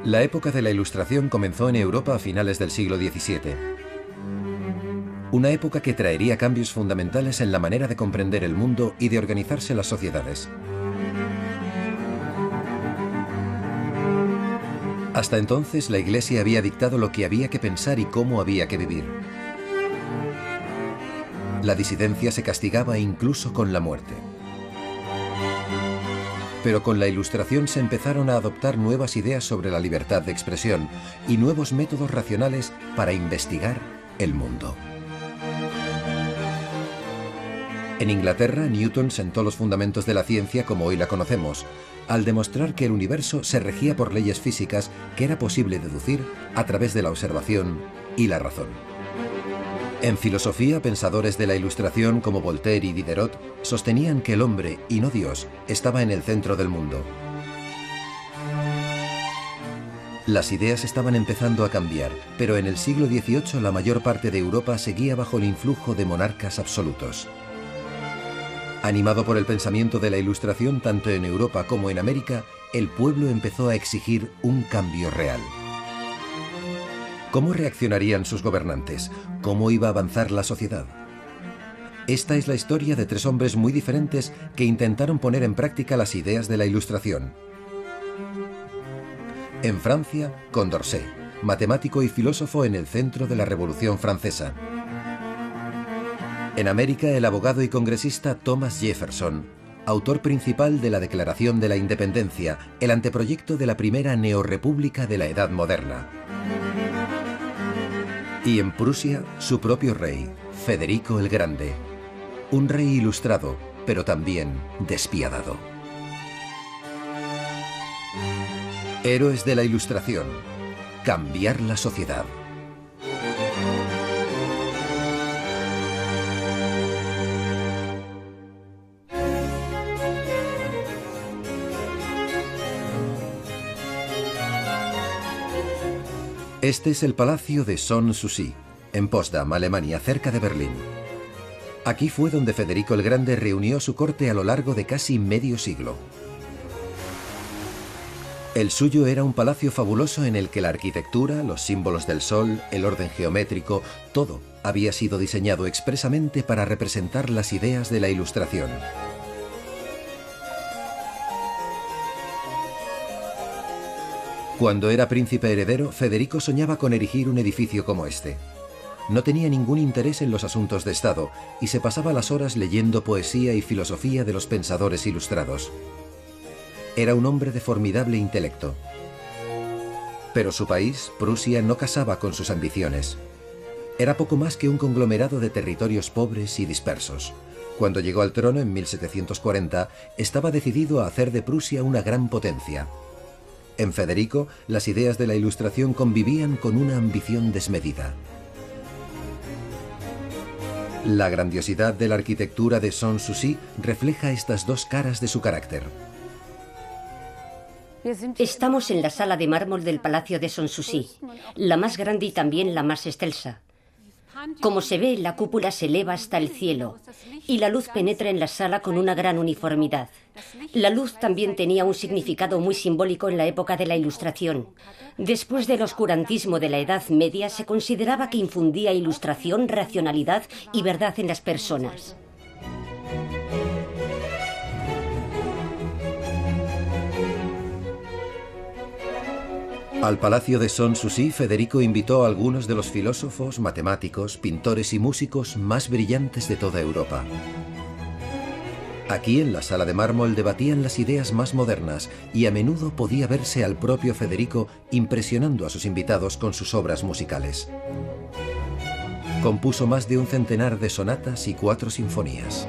La época de la Ilustración comenzó en Europa a finales del siglo XVII. Una época que traería cambios fundamentales en la manera de comprender el mundo y de organizarse las sociedades. Hasta entonces, la Iglesia había dictado lo que había que pensar y cómo había que vivir. La disidencia se castigaba incluso con la muerte. Pero con la Ilustración se empezaron a adoptar nuevas ideas sobre la libertad de expresión y nuevos métodos racionales para investigar el mundo. En Inglaterra, Newton sentó los fundamentos de la ciencia como hoy la conocemos, al demostrar que el universo se regía por leyes físicas que era posible deducir a través de la observación y la razón. En filosofía, pensadores de la Ilustración como Voltaire y Diderot sostenían que el hombre, y no Dios, estaba en el centro del mundo. Las ideas estaban empezando a cambiar, pero en el siglo XVIII la mayor parte de Europa seguía bajo el influjo de monarcas absolutos. Animado por el pensamiento de la Ilustración tanto en Europa como en América, el pueblo empezó a exigir un cambio real. ¿Cómo reaccionarían sus gobernantes? ¿Cómo iba a avanzar la sociedad? Esta es la historia de tres hombres muy diferentes que intentaron poner en práctica las ideas de la Ilustración. En Francia, Condorcet, matemático y filósofo en el centro de la Revolución Francesa. En América, el abogado y congresista Thomas Jefferson, autor principal de la Declaración de la Independencia, el anteproyecto de la primera neorrepública de la Edad Moderna. Y en Prusia, su propio rey, Federico el Grande. Un rey ilustrado, pero también despiadado. Héroes de la Ilustración. Cambiar la sociedad. Este es el palacio de Sanssouci, en Potsdam, Alemania, cerca de Berlín. Aquí fue donde Federico el Grande reunió su corte a lo largo de casi medio siglo. El suyo era un palacio fabuloso en el que la arquitectura, los símbolos del sol, el orden geométrico, todo había sido diseñado expresamente para representar las ideas de la Ilustración. Cuando era príncipe heredero, Federico soñaba con erigir un edificio como este. No tenía ningún interés en los asuntos de Estado y se pasaba las horas leyendo poesía y filosofía de los pensadores ilustrados. Era un hombre de formidable intelecto. Pero su país, Prusia, no casaba con sus ambiciones. Era poco más que un conglomerado de territorios pobres y dispersos. Cuando llegó al trono en 1740, estaba decidido a hacer de Prusia una gran potencia. En Federico, las ideas de la Ilustración convivían con una ambición desmedida. La grandiosidad de la arquitectura de Sanssouci refleja estas dos caras de su carácter. Estamos en la sala de mármol del Palacio de Sanssouci, la más grande y también la más excelsa. Como se ve, la cúpula se eleva hasta el cielo y la luz penetra en la sala con una gran uniformidad. La luz también tenía un significado muy simbólico en la época de la Ilustración. Después del oscurantismo de la Edad Media, se consideraba que infundía ilustración, racionalidad y verdad en las personas. Al Palacio de Sanssouci, Federico invitó a algunos de los filósofos, matemáticos, pintores y músicos más brillantes de toda Europa. Aquí, en la sala de mármol, debatían las ideas más modernas y a menudo podía verse al propio Federico impresionando a sus invitados con sus obras musicales. Compuso más de un centenar de sonatas y 4 sinfonías.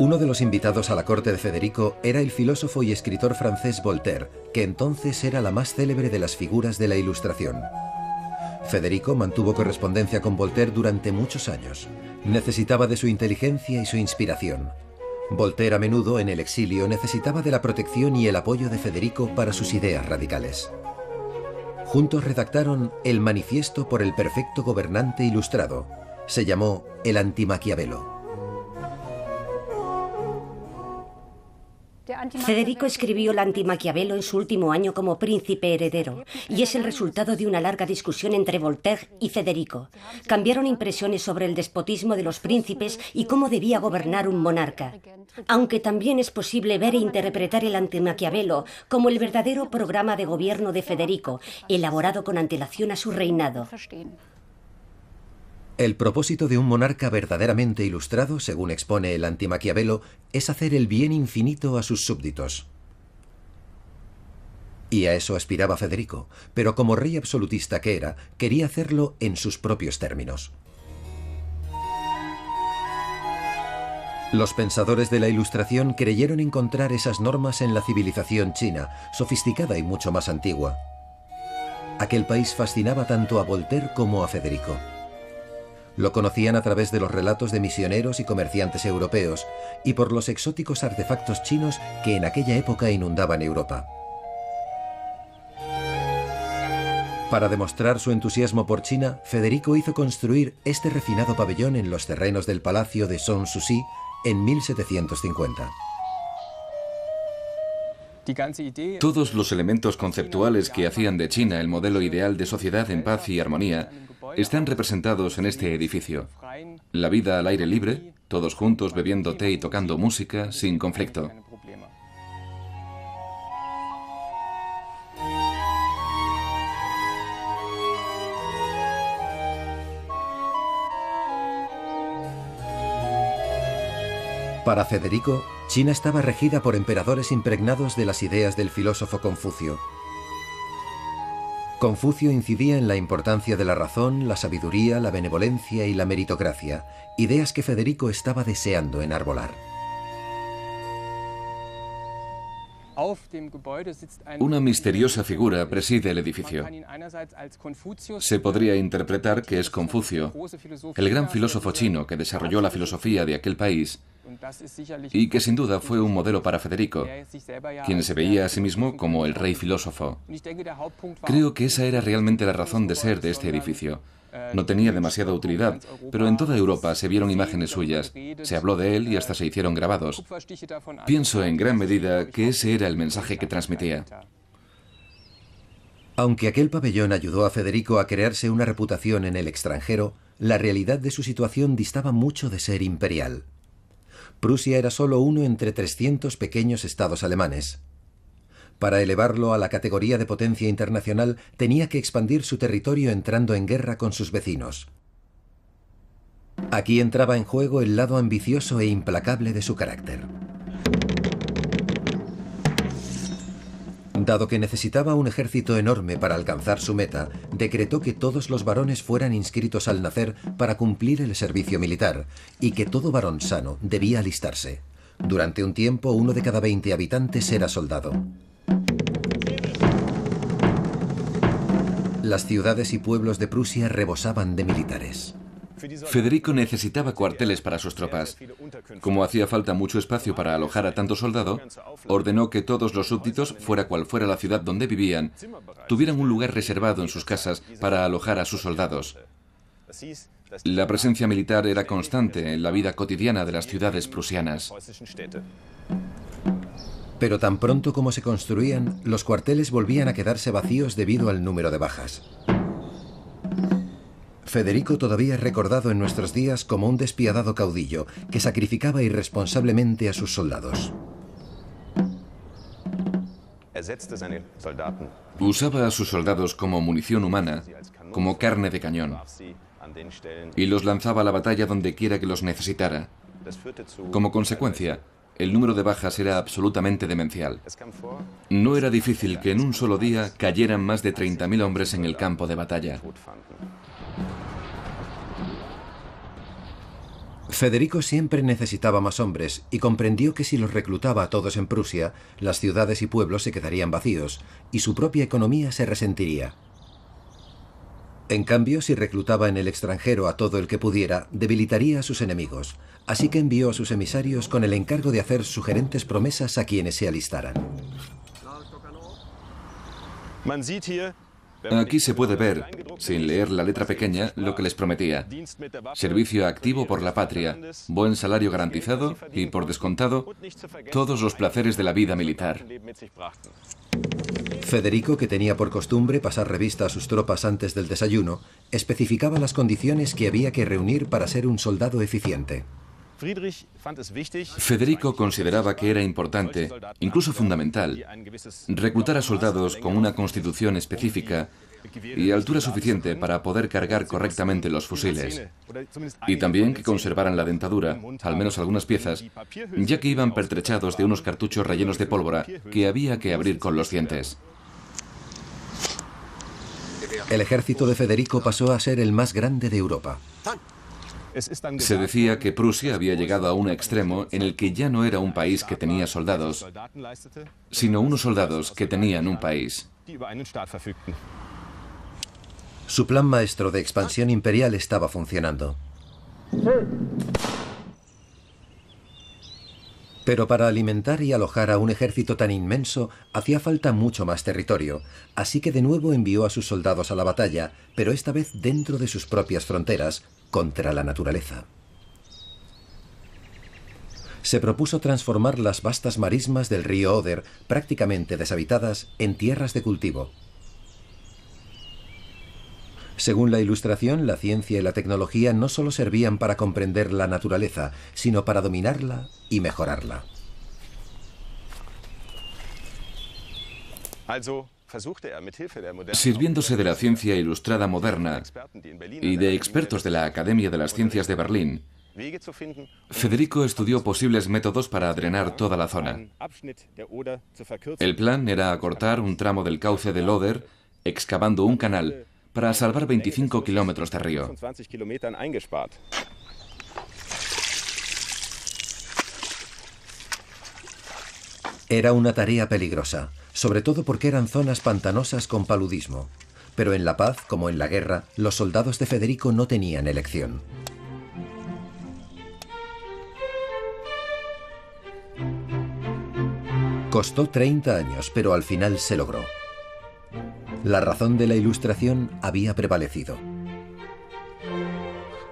Uno de los invitados a la corte de Federico era el filósofo y escritor francés Voltaire, que entonces era la más célebre de las figuras de la Ilustración. Federico mantuvo correspondencia con Voltaire durante muchos años. Necesitaba de su inteligencia y su inspiración. Voltaire, a menudo en el exilio, necesitaba de la protección y el apoyo de Federico para sus ideas radicales. Juntos redactaron el Manifiesto por el Perfecto Gobernante Ilustrado. Se llamó el Anti-Maquiavelo. Federico escribió el Anti-Maquiavelo en su último año como príncipe heredero, y es el resultado de una larga discusión entre Voltaire y Federico. Cambiaron impresiones sobre el despotismo de los príncipes y cómo debía gobernar un monarca. Aunque también es posible ver e interpretar el Anti-Maquiavelo como el verdadero programa de gobierno de Federico, elaborado con antelación a su reinado. El propósito de un monarca verdaderamente ilustrado, según expone el Anti-Maquiavelo, es hacer el bien infinito a sus súbditos. Y a eso aspiraba Federico, pero como rey absolutista que era, quería hacerlo en sus propios términos. Los pensadores de la Ilustración creyeron encontrar esas normas en la civilización china, sofisticada y mucho más antigua. Aquel país fascinaba tanto a Voltaire como a Federico. Lo conocían a través de los relatos de misioneros y comerciantes europeos y por los exóticos artefactos chinos que en aquella época inundaban Europa. Para demostrar su entusiasmo por China, Federico hizo construir este refinado pabellón en los terrenos del palacio de Sanssouci en 1750. Todos los elementos conceptuales que hacían de China el modelo ideal de sociedad en paz y armonía están representados en este edificio. La vida al aire libre, todos juntos bebiendo té y tocando música sin conflicto. Para Federico, China estaba regida por emperadores impregnados de las ideas del filósofo Confucio. Confucio incidía en la importancia de la razón, la sabiduría, la benevolencia y la meritocracia, ideas que Federico estaba deseando enarbolar. Una misteriosa figura preside el edificio. Se podría interpretar que es Confucio, el gran filósofo chino que desarrolló la filosofía de aquel país y que sin duda fue un modelo para Federico, quien se veía a sí mismo como el rey filósofo. Creo que esa era realmente la razón de ser de este edificio. No tenía demasiada utilidad, pero en toda Europa se vieron imágenes suyas, se habló de él y hasta se hicieron grabados. Pienso en gran medida que ese era el mensaje que transmitía. Aunque aquel pabellón ayudó a Federico a crearse una reputación en el extranjero, la realidad de su situación distaba mucho de ser imperial. Prusia era solo uno entre 300 pequeños estados alemanes. Para elevarlo a la categoría de potencia internacional, tenía que expandir su territorio entrando en guerra con sus vecinos. Aquí entraba en juego el lado ambicioso e implacable de su carácter. Dado que necesitaba un ejército enorme para alcanzar su meta, decretó que todos los varones fueran inscritos al nacer para cumplir el servicio militar y que todo varón sano debía alistarse. Durante un tiempo, 1 de cada 20 habitantes era soldado. Las ciudades y pueblos de Prusia rebosaban de militares. Federico necesitaba cuarteles para sus tropas. Como hacía falta mucho espacio para alojar a tanto soldado, ordenó que todos los súbditos, fuera cual fuera la ciudad donde vivían, tuvieran un lugar reservado en sus casas para alojar a sus soldados. La presencia militar era constante en la vida cotidiana de las ciudades prusianas. Pero tan pronto como se construían, los cuarteles volvían a quedarse vacíos debido al número de bajas. Federico todavía es recordado en nuestros días como un despiadado caudillo que sacrificaba irresponsablemente a sus soldados. Usaba a sus soldados como munición humana, como carne de cañón, y los lanzaba a la batalla donde quiera que los necesitara. Como consecuencia, el número de bajas era absolutamente demencial. No era difícil que en un solo día cayeran más de 30.000 hombres en el campo de batalla. Federico siempre necesitaba más hombres y comprendió que si los reclutaba a todos en Prusia, las ciudades y pueblos se quedarían vacíos y su propia economía se resentiría. En cambio, si reclutaba en el extranjero a todo el que pudiera, debilitaría a sus enemigos, así que envió a sus emisarios con el encargo de hacer sugerentes promesas a quienes se alistaran. Aquí se puede ver, sin leer la letra pequeña, lo que les prometía. Servicio activo por la patria, buen salario garantizado y, por descontado, todos los placeres de la vida militar. Federico, que tenía por costumbre pasar revista a sus tropas antes del desayuno, especificaba las condiciones que había que reunir para ser un soldado eficiente. Federico consideraba que era importante, incluso fundamental, reclutar a soldados con una constitución específica y altura suficiente para poder cargar correctamente los fusiles, y también que conservaran la dentadura, al menos algunas piezas, ya que iban pertrechados de unos cartuchos rellenos de pólvora que había que abrir con los dientes. El ejército de Federico pasó a ser el más grande de Europa. Se decía que Prusia había llegado a un extremo en el que ya no era un país que tenía soldados, sino unos soldados que tenían un país. Su plan maestro de expansión imperial estaba funcionando. Pero para alimentar y alojar a un ejército tan inmenso hacía falta mucho más territorio, así que de nuevo envió a sus soldados a la batalla, pero esta vez dentro de sus propias fronteras, contra la naturaleza. Se propuso transformar las vastas marismas del río Oder, prácticamente deshabitadas, en tierras de cultivo. Según la Ilustración, la ciencia y la tecnología no solo servían para comprender la naturaleza, sino para dominarla y mejorarla. Sirviéndose de la ciencia ilustrada moderna y de expertos de la Academia de las Ciencias de Berlín, Federico estudió posibles métodos para drenar toda la zona. El plan era acortar un tramo del cauce del Oder, excavando un canal para salvar 25 kilómetros de río. Era una tarea peligrosa, sobre todo porque eran zonas pantanosas con paludismo. Pero en la paz, como en la guerra, los soldados de Federico no tenían elección. Costó 30 años, pero al final se logró. La razón de la Ilustración había prevalecido.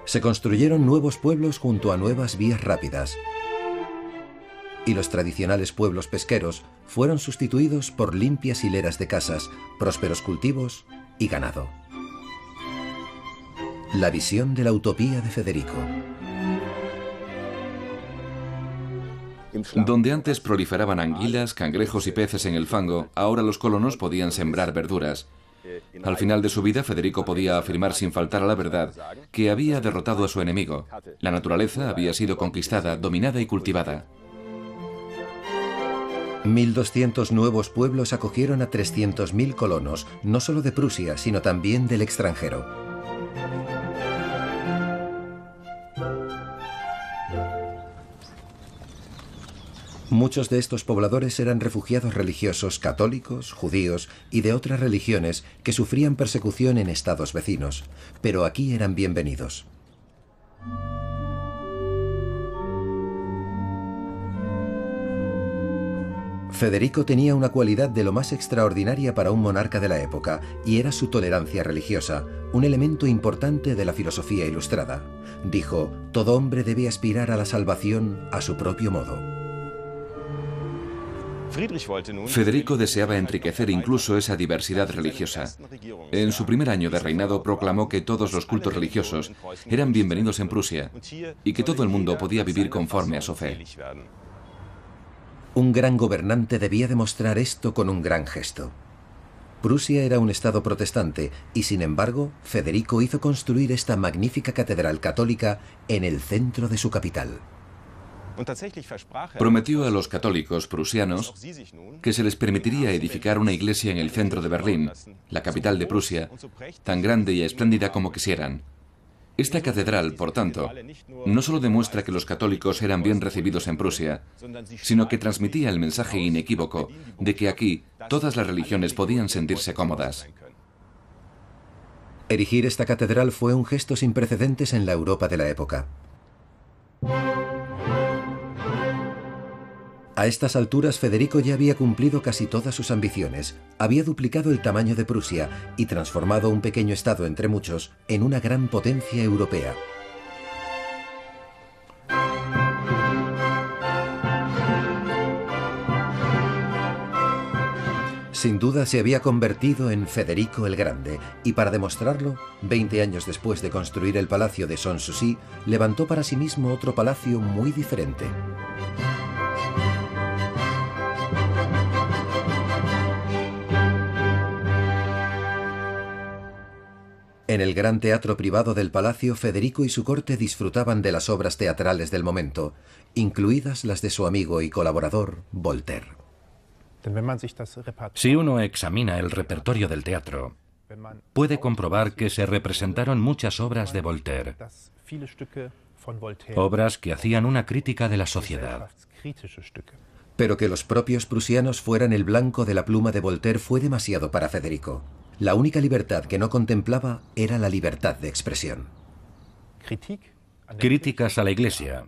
Se construyeron nuevos pueblos junto a nuevas vías rápidas, y los tradicionales pueblos pesqueros fueron sustituidos por limpias hileras de casas, prósperos cultivos y ganado. La visión de la utopía de Federico. Donde antes proliferaban anguilas, cangrejos y peces en el fango, ahora los colonos podían sembrar verduras. Al final de su vida, Federico podía afirmar sin faltar a la verdad que había derrotado a su enemigo. La naturaleza había sido conquistada, dominada y cultivada. 1200 nuevos pueblos acogieron a 300.000 colonos, no solo de Prusia, sino también del extranjero. Muchos de estos pobladores eran refugiados religiosos católicos, judíos y de otras religiones que sufrían persecución en estados vecinos, pero aquí eran bienvenidos. Federico tenía una cualidad de lo más extraordinaria para un monarca de la época, y era su tolerancia religiosa, un elemento importante de la filosofía ilustrada. Dijo: todo hombre debe aspirar a la salvación a su propio modo. Federico deseaba enriquecer incluso esa diversidad religiosa. En su primer año de reinado proclamó que todos los cultos religiosos eran bienvenidos en Prusia y que todo el mundo podía vivir conforme a su fe. Un gran gobernante debía demostrar esto con un gran gesto. Prusia era un estado protestante y, sin embargo, Federico hizo construir esta magnífica catedral católica en el centro de su capital. Prometió a los católicos prusianos que se les permitiría edificar una iglesia en el centro de Berlín, la capital de Prusia, tan grande y espléndida como quisieran, Esta catedral, por tanto, no solo demuestra que los católicos eran bien recibidos en Prusia, sino que transmitía el mensaje inequívoco de que aquí todas las religiones podían sentirse cómodas. Erigir esta catedral fue un gesto sin precedentes en la Europa de la época. A estas alturas, Federico ya había cumplido casi todas sus ambiciones, había duplicado el tamaño de Prusia y transformado un pequeño estado entre muchos en una gran potencia europea. Sin duda se había convertido en Federico el Grande, y para demostrarlo, 20 años después de construir el palacio de Sanssouci, levantó para sí mismo otro palacio muy diferente. En el gran teatro privado del palacio, Federico y su corte disfrutaban de las obras teatrales del momento, incluidas las de su amigo y colaborador, Voltaire. Si uno examina el repertorio del teatro, puede comprobar que se representaron muchas obras de Voltaire, obras que hacían una crítica de la sociedad. Pero que los propios prusianos fueran el blanco de la pluma de Voltaire fue demasiado para Federico. La única libertad que no contemplaba era la libertad de expresión. Críticas a la Iglesia,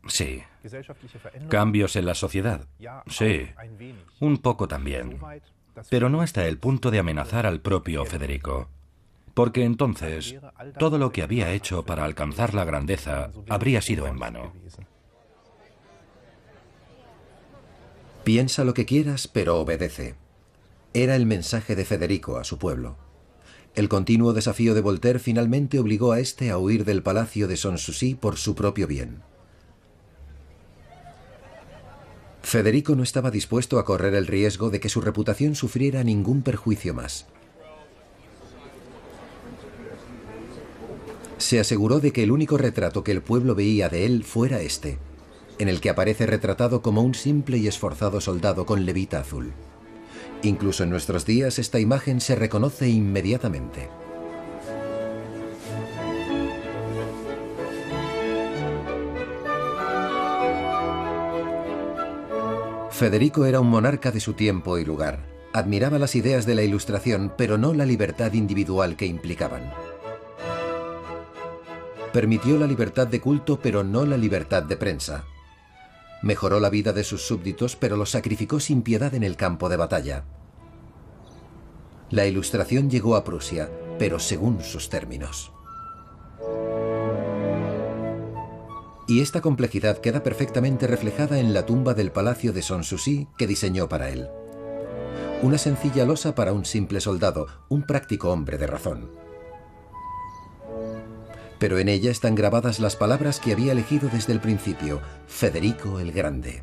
sí. Cambios en la sociedad, sí. Un poco también. Pero no hasta el punto de amenazar al propio Federico. Porque entonces, todo lo que había hecho para alcanzar la grandeza habría sido en vano. Piensa lo que quieras, pero obedece. Era el mensaje de Federico a su pueblo. El continuo desafío de Voltaire finalmente obligó a este a huir del palacio de Sanssouci por su propio bien. Federico no estaba dispuesto a correr el riesgo de que su reputación sufriera ningún perjuicio más. Se aseguró de que el único retrato que el pueblo veía de él fuera este, en el que aparece retratado como un simple y esforzado soldado con levita azul. Incluso en nuestros días esta imagen se reconoce inmediatamente. Federico era un monarca de su tiempo y lugar. Admiraba las ideas de la Ilustración, pero no la libertad individual que implicaban. Permitió la libertad de culto, pero no la libertad de prensa. Mejoró la vida de sus súbditos, pero los sacrificó sin piedad en el campo de batalla. La Ilustración llegó a Prusia, pero según sus términos. Y esta complejidad queda perfectamente reflejada en la tumba del palacio de Sanssouci que diseñó para él. Una sencilla losa para un simple soldado, un práctico hombre de razón. Pero en ella están grabadas las palabras que había elegido desde el principio, Federico el Grande.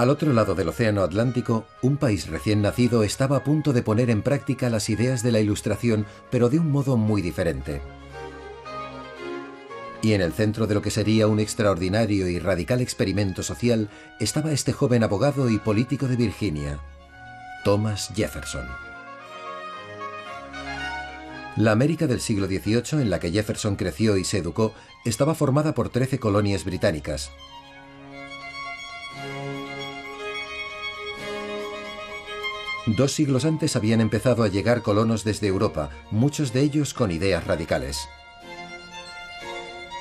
Al otro lado del Océano Atlántico, un país recién nacido estaba a punto de poner en práctica las ideas de la Ilustración, pero de un modo muy diferente. Y en el centro de lo que sería un extraordinario y radical experimento social estaba este joven abogado y político de Virginia, Thomas Jefferson. La América del siglo XVIII, en la que Jefferson creció y se educó, estaba formada por 13 colonias británicas. Dos siglos antes habían empezado a llegar colonos desde Europa, muchos de ellos con ideas radicales.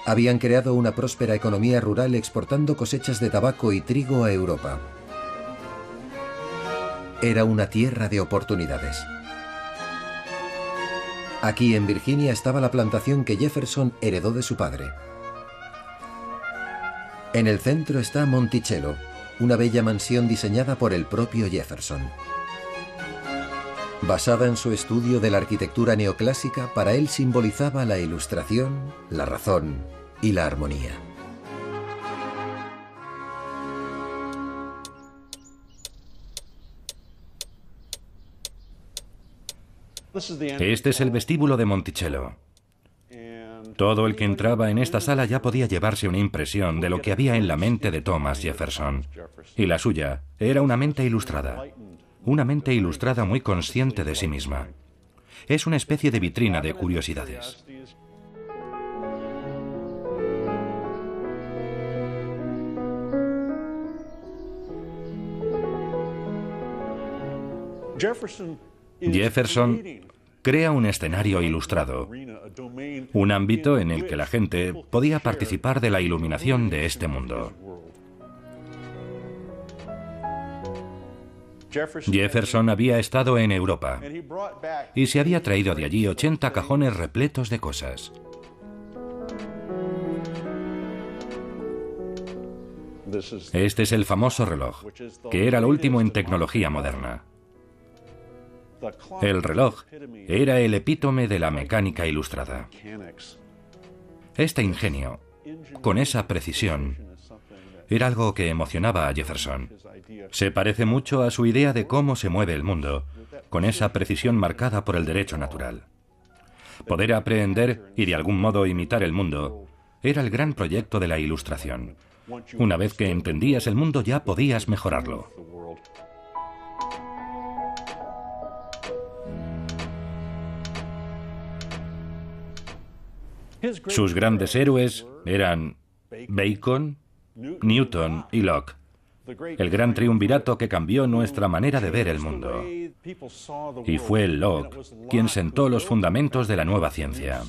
Habían creado una próspera economía rural exportando cosechas de tabaco y trigo a Europa. Era una tierra de oportunidades. Aquí en Virginia estaba la plantación que Jefferson heredó de su padre. En el centro está Monticello, una bella mansión diseñada por el propio Jefferson. Basada en su estudio de la arquitectura neoclásica, para él simbolizaba la ilustración, la razón y la armonía. Este es el vestíbulo de Monticello. Todo el que entraba en esta sala ya podía llevarse una impresión de lo que había en la mente de Thomas Jefferson. Y la suya era una mente ilustrada muy consciente de sí misma. Es una especie de vitrina de curiosidades. Jefferson crea un escenario ilustrado, un ámbito en el que la gente podía participar de la iluminación de este mundo. Jefferson había estado en Europa y se había traído de allí 80 cajones repletos de cosas. Este es el famoso reloj, que era lo último en tecnología moderna. El reloj era el epítome de la mecánica ilustrada. Este ingenio, con esa precisión, era algo que emocionaba a Jefferson. Se parece mucho a su idea de cómo se mueve el mundo, con esa precisión marcada por el derecho natural. Poder aprehender y de algún modo imitar el mundo era el gran proyecto de la Ilustración. Una vez que entendías el mundo ya podías mejorarlo. Sus grandes héroes eran Bacon, Newton y Locke, el gran triunvirato que cambió nuestra manera de ver el mundo. Y fue Locke quien sentó los fundamentos de la nueva ciencia,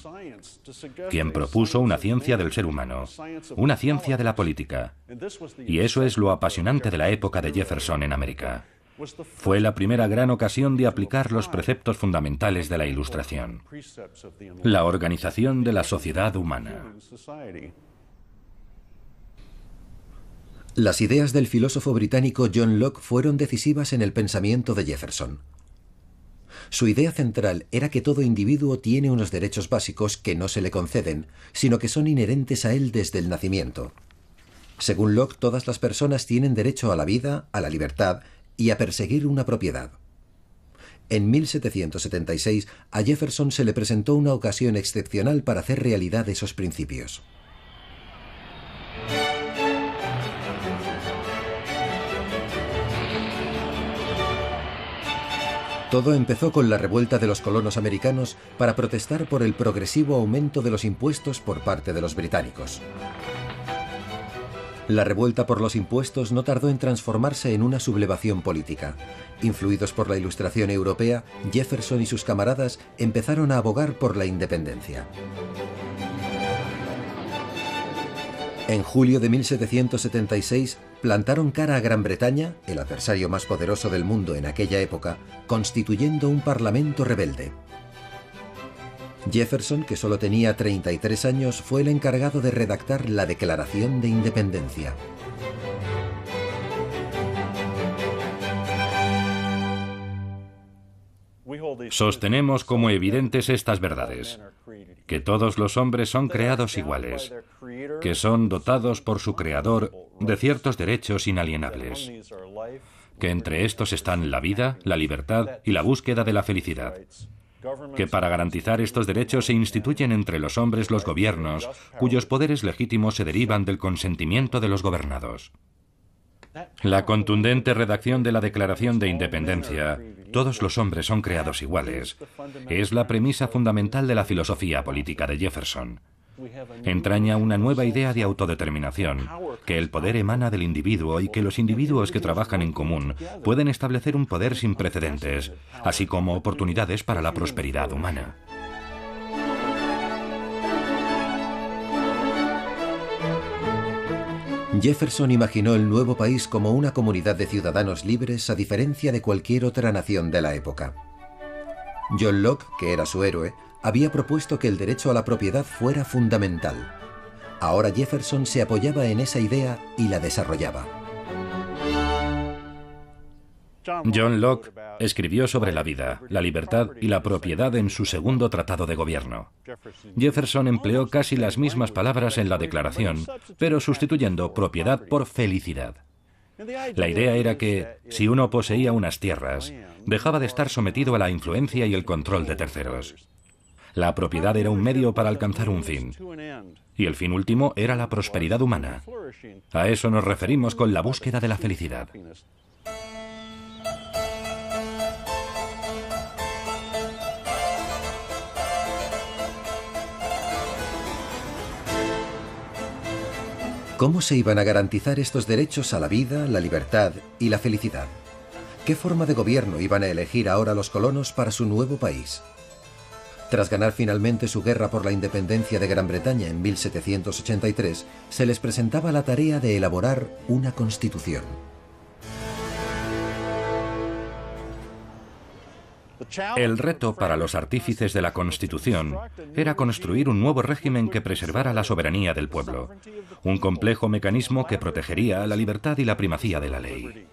quien propuso una ciencia del ser humano, una ciencia de la política. Y eso es lo apasionante de la época de Jefferson en América. Fue la primera gran ocasión de aplicar los preceptos fundamentales de la Ilustración, la organización de la sociedad humana. Las ideas del filósofo británico John Locke fueron decisivas en el pensamiento de Jefferson. Su idea central era que todo individuo tiene unos derechos básicos que no se le conceden, sino que son inherentes a él desde el nacimiento. Según Locke, todas las personas tienen derecho a la vida, a la libertad y a perseguir una propiedad. En 1776 a Jefferson se le presentó una ocasión excepcional para hacer realidad esos principios. Todo empezó con la revuelta de los colonos americanos para protestar por el progresivo aumento de los impuestos por parte de los británicos. La revuelta por los impuestos no tardó en transformarse en una sublevación política. Influidos por la Ilustración europea, Jefferson y sus camaradas empezaron a abogar por la independencia. En julio de 1776 plantaron cara a Gran Bretaña, el adversario más poderoso del mundo en aquella época, constituyendo un parlamento rebelde. Jefferson, que solo tenía 33 años, fue el encargado de redactar la Declaración de Independencia. Sostenemos como evidentes estas verdades: que todos los hombres son creados iguales, que son dotados por su Creador de ciertos derechos inalienables, que entre estos están la vida, la libertad y la búsqueda de la felicidad, que para garantizar estos derechos se instituyen entre los hombres los gobiernos, cuyos poderes legítimos se derivan del consentimiento de los gobernados. La contundente redacción de la Declaración de Independencia, todos los hombres son creados iguales, es la premisa fundamental de la filosofía política de Jefferson. Entraña una nueva idea de autodeterminación, que el poder emana del individuo y que los individuos que trabajan en común pueden establecer un poder sin precedentes, así como oportunidades para la prosperidad humana. Jefferson imaginó el nuevo país como una comunidad de ciudadanos libres a diferencia de cualquier otra nación de la época. John Locke, que era su héroe, había propuesto que el derecho a la propiedad fuera fundamental. Ahora Jefferson se apoyaba en esa idea y la desarrollaba. John Locke escribió sobre la vida, la libertad y la propiedad en su segundo tratado de gobierno. Jefferson empleó casi las mismas palabras en la Declaración, pero sustituyendo propiedad por felicidad. La idea era que, si uno poseía unas tierras, dejaba de estar sometido a la influencia y el control de terceros. La propiedad era un medio para alcanzar un fin. Y el fin último era la prosperidad humana. A eso nos referimos con la búsqueda de la felicidad. ¿Cómo se iban a garantizar estos derechos a la vida, la libertad y la felicidad? ¿Qué forma de gobierno iban a elegir ahora los colonos para su nuevo país? Tras ganar finalmente su guerra por la independencia de Gran Bretaña en 1783, se les presentaba la tarea de elaborar una constitución. El reto para los artífices de la Constitución era construir un nuevo régimen que preservara la soberanía del pueblo, un complejo mecanismo que protegería la libertad y la primacía de la ley.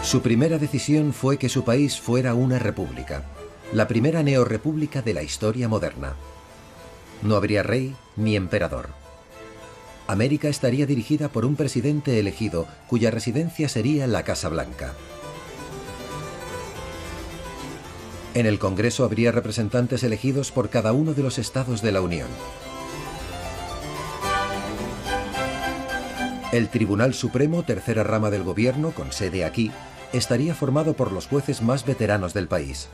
Su primera decisión fue que su país fuera una república, la primera neorrepública de la historia moderna. No habría rey ni emperador. América estaría dirigida por un presidente elegido cuya residencia sería la Casa Blanca. En el Congreso habría representantes elegidos por cada uno de los estados de la Unión. El Tribunal Supremo, tercera rama del gobierno, con sede aquí, estaría formado por los jueces más veteranos del país.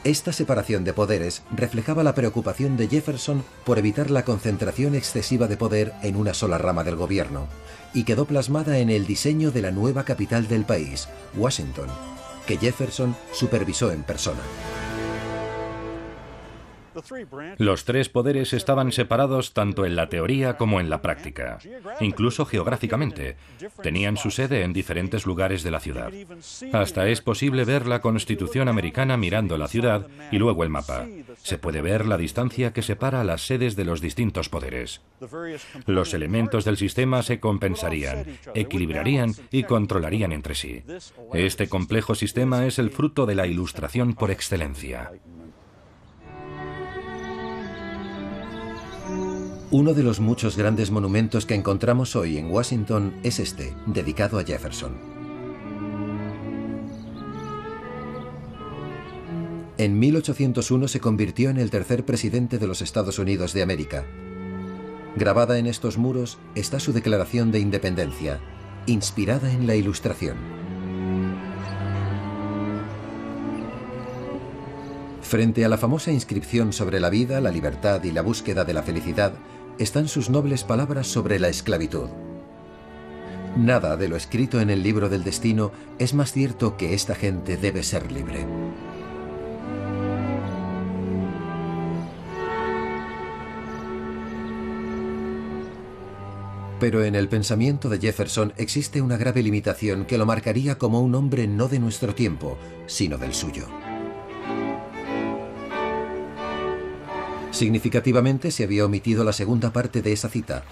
Esta separación de poderes reflejaba la preocupación de Jefferson por evitar la concentración excesiva de poder en una sola rama del gobierno, y quedó plasmada en el diseño de la nueva capital del país, Washington, que Jefferson supervisó en persona. Los tres poderes estaban separados tanto en la teoría como en la práctica, incluso geográficamente. Tenían su sede en diferentes lugares de la ciudad. Hasta es posible ver la Constitución americana mirando la ciudad y luego el mapa. Se puede ver la distancia que separa las sedes de los distintos poderes. Los elementos del sistema se compensarían, equilibrarían y controlarían entre sí. Este complejo sistema es el fruto de la Ilustración por excelencia. Uno de los muchos grandes monumentos que encontramos hoy en Washington es este, dedicado a Jefferson. En 1801 se convirtió en el tercer presidente de los Estados Unidos de América. Grabada en estos muros está su Declaración de Independencia, inspirada en la Ilustración. Frente a la famosa inscripción sobre la vida, la libertad y la búsqueda de la felicidad, están sus nobles palabras sobre la esclavitud. Nada de lo escrito en el libro del destino es más cierto que esta gente debe ser libre. Pero en el pensamiento de Jefferson existe una grave limitación que lo marcaría como un hombre no de nuestro tiempo, sino del suyo. Significativamente se había omitido la segunda parte de esa cita.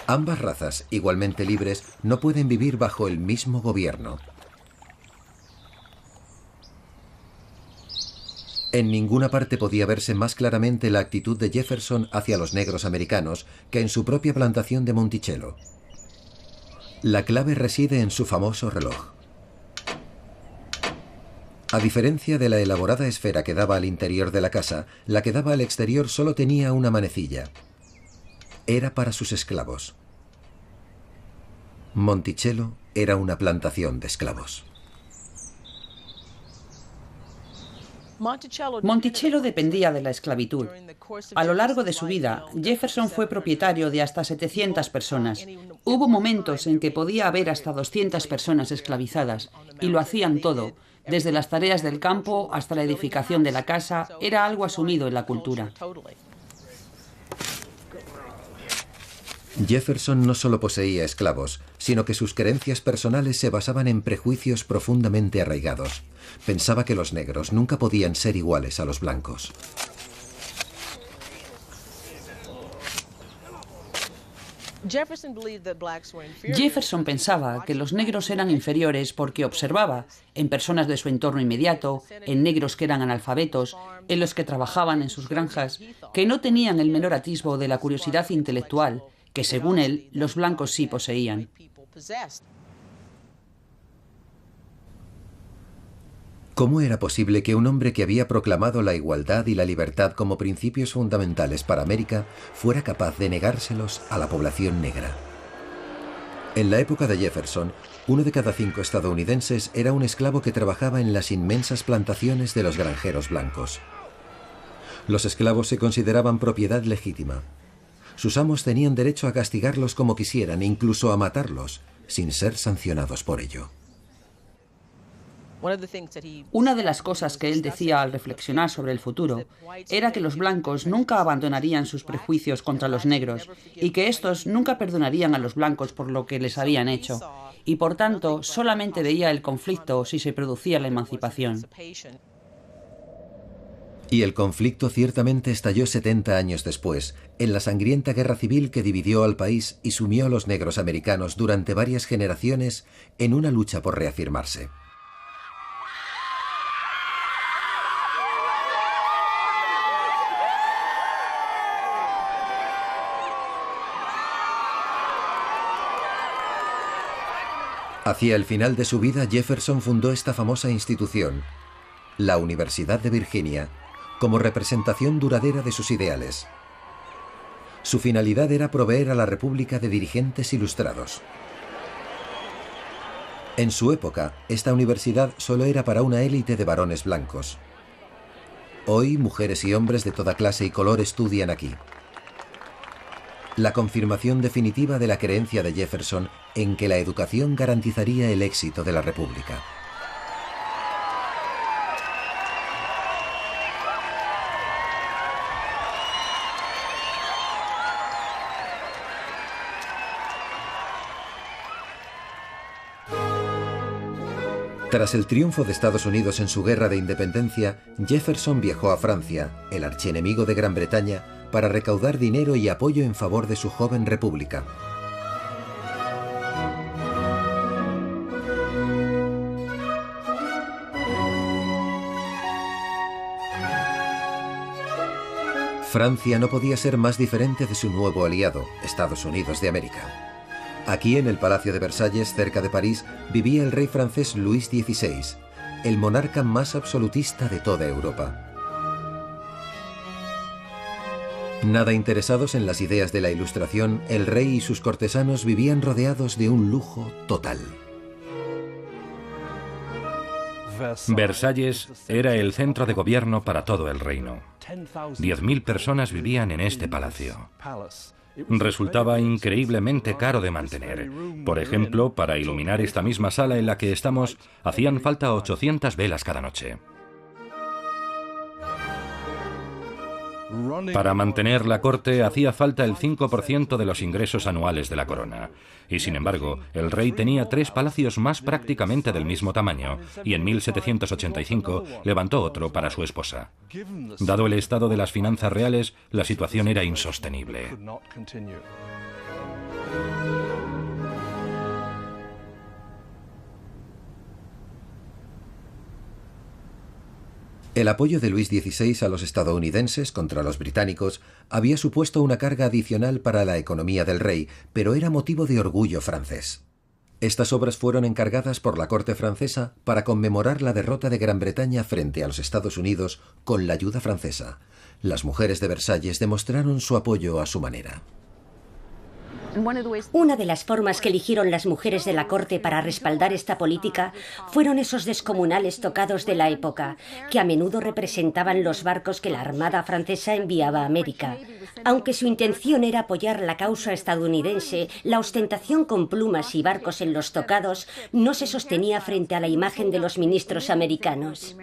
Ambas razas, igualmente libres, no pueden vivir bajo el mismo gobierno. En ninguna parte podía verse más claramente la actitud de Jefferson hacia los negros americanos que en su propia plantación de Monticello. La clave reside en su famoso reloj. A diferencia de la elaborada esfera que daba al interior de la casa, la que daba al exterior solo tenía una manecilla. Era para sus esclavos. Monticello era una plantación de esclavos. Monticello dependía de la esclavitud. A lo largo de su vida, Jefferson fue propietario de hasta 700 personas. Hubo momentos en que podía haber hasta 200 personas esclavizadas, y lo hacían todo. Desde las tareas del campo hasta la edificación de la casa, era algo asumido en la cultura. Jefferson no solo poseía esclavos, sino que sus creencias personales se basaban en prejuicios profundamente arraigados. Pensaba que los negros nunca podían ser iguales a los blancos. Jefferson pensaba que los negros eran inferiores porque observaba, en personas de su entorno inmediato, en negros que eran analfabetos, en los que trabajaban en sus granjas, que no tenían el menor atisbo de la curiosidad intelectual que, según él, los blancos sí poseían. ¿Cómo era posible que un hombre que había proclamado la igualdad y la libertad como principios fundamentales para América fuera capaz de negárselos a la población negra? En la época de Jefferson, 1 de cada 5 estadounidenses era un esclavo que trabajaba en las inmensas plantaciones de los granjeros blancos. Los esclavos se consideraban propiedad legítima. Sus amos tenían derecho a castigarlos como quisieran, incluso a matarlos, sin ser sancionados por ello. Una de las cosas que él decía al reflexionar sobre el futuro era que los blancos nunca abandonarían sus prejuicios contra los negros y que estos nunca perdonarían a los blancos por lo que les habían hecho, y por tanto solamente veía el conflicto si se producía la emancipación. Y el conflicto ciertamente estalló 70 años después, en la sangrienta guerra civil que dividió al país y sumió a los negros americanos durante varias generaciones en una lucha por reafirmarse. Hacia el final de su vida, Jefferson fundó esta famosa institución, la Universidad de Virginia, como representación duradera de sus ideales. Su finalidad era proveer a la República de dirigentes ilustrados. En su época, esta universidad solo era para una élite de varones blancos. Hoy, mujeres y hombres de toda clase y color estudian aquí. La confirmación definitiva de la creencia de Jefferson en que la educación garantizaría el éxito de la República. Tras el triunfo de Estados Unidos en su guerra de independencia, Jefferson viajó a Francia, el archienemigo de Gran Bretaña, para recaudar dinero y apoyo en favor de su joven república. Francia no podía ser más diferente de su nuevo aliado, Estados Unidos de América. Aquí, en el Palacio de Versalles, cerca de París, vivía el rey francés Luis XVI, el monarca más absolutista de toda Europa. Nada interesados en las ideas de la Ilustración, el rey y sus cortesanos vivían rodeados de un lujo total. Versalles era el centro de gobierno para todo el reino. 10.000 personas vivían en este palacio. Resultaba increíblemente caro de mantener. Por ejemplo, para iluminar esta misma sala en la que estamos, hacían falta 800 velas cada noche. Para mantener la corte hacía falta el 5% de los ingresos anuales de la corona. Y sin embargo, el rey tenía 3 palacios más prácticamente del mismo tamaño, y en 1785 levantó otro para su esposa. Dado el estado de las finanzas reales, la situación era insostenible. El apoyo de Luis XVI a los estadounidenses contra los británicos había supuesto una carga adicional para la economía del rey, pero era motivo de orgullo francés. Estas obras fueron encargadas por la corte francesa para conmemorar la derrota de Gran Bretaña frente a los Estados Unidos con la ayuda francesa. Las mujeres de Versalles demostraron su apoyo a su manera. Una de las formas que eligieron las mujeres de la corte para respaldar esta política fueron esos descomunales tocados de la época, que a menudo representaban los barcos que la Armada francesa enviaba a América. Aunque su intención era apoyar la causa estadounidense, la ostentación con plumas y barcos en los tocados no se sostenía frente a la imagen de los ministros americanos.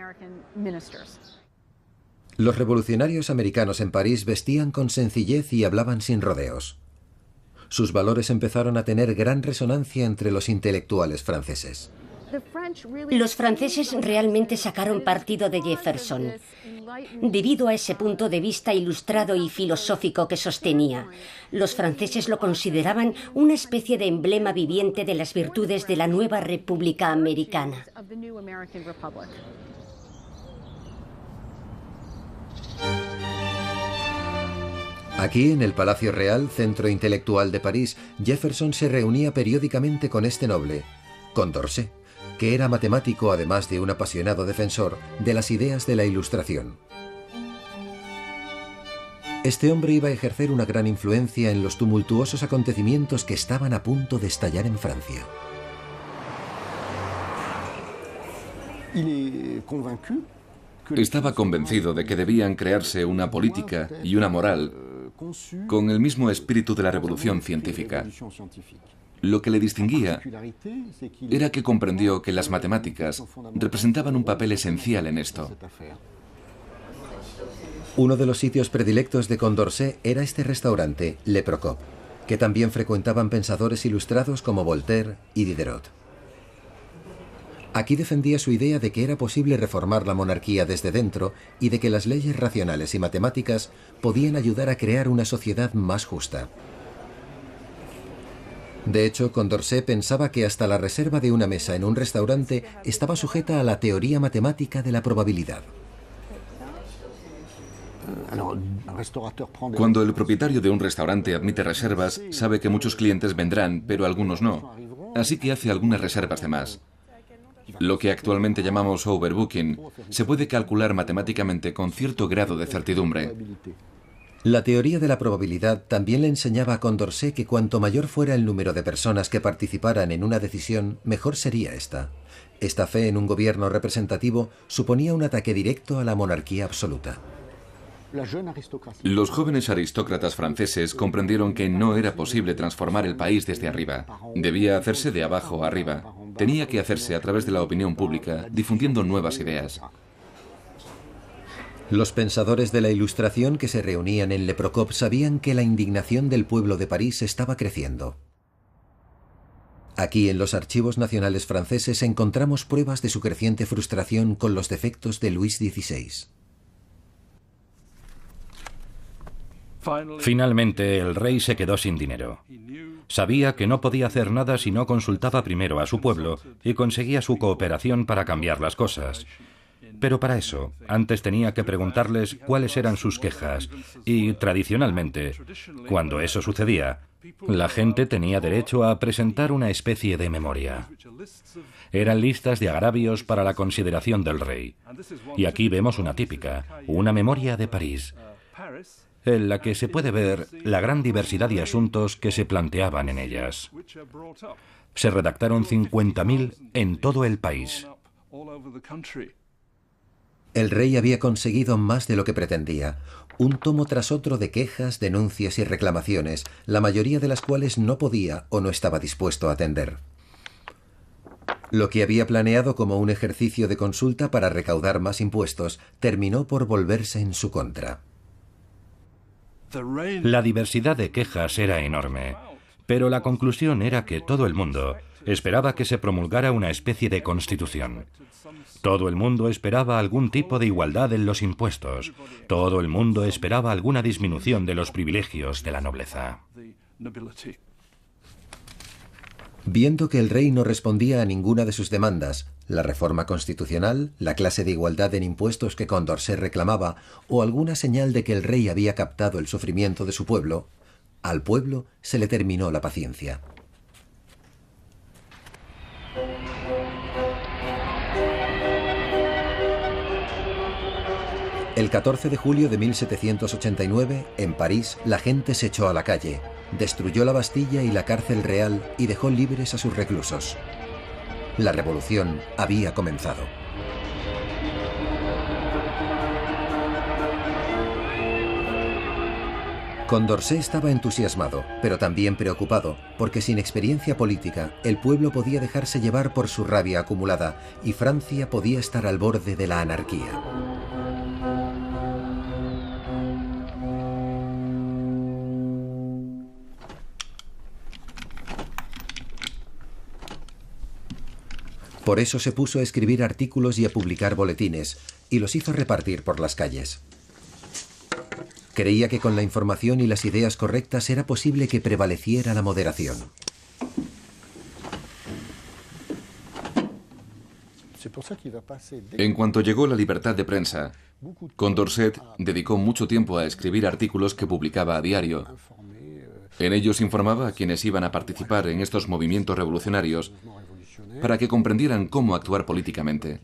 Los revolucionarios americanos en París vestían con sencillez y hablaban sin rodeos. Sus valores empezaron a tener gran resonancia entre los intelectuales franceses. Los franceses realmente sacaron partido de Jefferson, debido a ese punto de vista ilustrado y filosófico que sostenía. Los franceses lo consideraban una especie de emblema viviente de las virtudes de la nueva República Americana. Aquí, en el Palacio Real, centro intelectual de París, Jefferson se reunía periódicamente con este noble, Condorcet, que era matemático además de un apasionado defensor de las ideas de la Ilustración. Este hombre iba a ejercer una gran influencia en los tumultuosos acontecimientos que estaban a punto de estallar en Francia. Estaba convencido de que debían crearse una política y una moral con el mismo espíritu de la revolución científica. Lo que le distinguía era que comprendió que las matemáticas representaban un papel esencial en esto. Uno de los sitios predilectos de Condorcet era este restaurante, Le Procope, que también frecuentaban pensadores ilustrados como Voltaire y Diderot. Aquí defendía su idea de que era posible reformar la monarquía desde dentro y de que las leyes racionales y matemáticas podían ayudar a crear una sociedad más justa. De hecho, Condorcet pensaba que hasta la reserva de una mesa en un restaurante estaba sujeta a la teoría matemática de la probabilidad. Cuando el propietario de un restaurante admite reservas, sabe que muchos clientes vendrán, pero algunos no. Así que hace algunas reservas de más. Lo que actualmente llamamos overbooking se puede calcular matemáticamente con cierto grado de certidumbre. La teoría de la probabilidad también le enseñaba a Condorcet que cuanto mayor fuera el número de personas que participaran en una decisión, mejor sería esta. Esta fe en un gobierno representativo suponía un ataque directo a la monarquía absoluta. Los jóvenes aristócratas franceses comprendieron que no era posible transformar el país desde arriba. Debía hacerse de abajo a arriba. Tenía que hacerse a través de la opinión pública, difundiendo nuevas ideas. Los pensadores de la Ilustración que se reunían en Le Procope sabían que la indignación del pueblo de París estaba creciendo. Aquí en los archivos nacionales franceses encontramos pruebas de su creciente frustración con los defectos de Luis XVI. Finalmente, el rey se quedó sin dinero. Sabía que no podía hacer nada si no consultaba primero a su pueblo y conseguía su cooperación para cambiar las cosas. Pero para eso, antes tenía que preguntarles cuáles eran sus quejas y, tradicionalmente, cuando eso sucedía, la gente tenía derecho a presentar una especie de memoria. Eran listas de agravios para la consideración del rey. Y aquí vemos una típica, una memoria de París, en la que se puede ver la gran diversidad de asuntos que se planteaban en ellas. Se redactaron 50.000 en todo el país. El rey había conseguido más de lo que pretendía. Un tomo tras otro de quejas, denuncias y reclamaciones, la mayoría de las cuales no podía o no estaba dispuesto a atender. Lo que había planeado como un ejercicio de consulta para recaudar más impuestos terminó por volverse en su contra. La diversidad de quejas era enorme, pero la conclusión era que todo el mundo esperaba que se promulgara una especie de constitución. Todo el mundo esperaba algún tipo de igualdad en los impuestos. Todo el mundo esperaba alguna disminución de los privilegios de la nobleza. Viendo que el rey no respondía a ninguna de sus demandas, la reforma constitucional, la clase de igualdad en impuestos que Condorcet reclamaba, o alguna señal de que el rey había captado el sufrimiento de su pueblo, al pueblo se le terminó la paciencia. El 14 de julio de 1789, en París, la gente se echó a la calle, destruyó la Bastilla y la cárcel real y dejó libres a sus reclusos. La revolución había comenzado. Condorcet estaba entusiasmado, pero también preocupado, porque sin experiencia política, el pueblo podía dejarse llevar por su rabia acumulada y Francia podía estar al borde de la anarquía. Por eso se puso a escribir artículos y a publicar boletines, y los hizo repartir por las calles. Creía que con la información y las ideas correctas era posible que prevaleciera la moderación. En cuanto llegó la libertad de prensa, Condorcet dedicó mucho tiempo a escribir artículos que publicaba a diario. En ellos informaba a quienes iban a participar en estos movimientos revolucionarios para que comprendieran cómo actuar políticamente.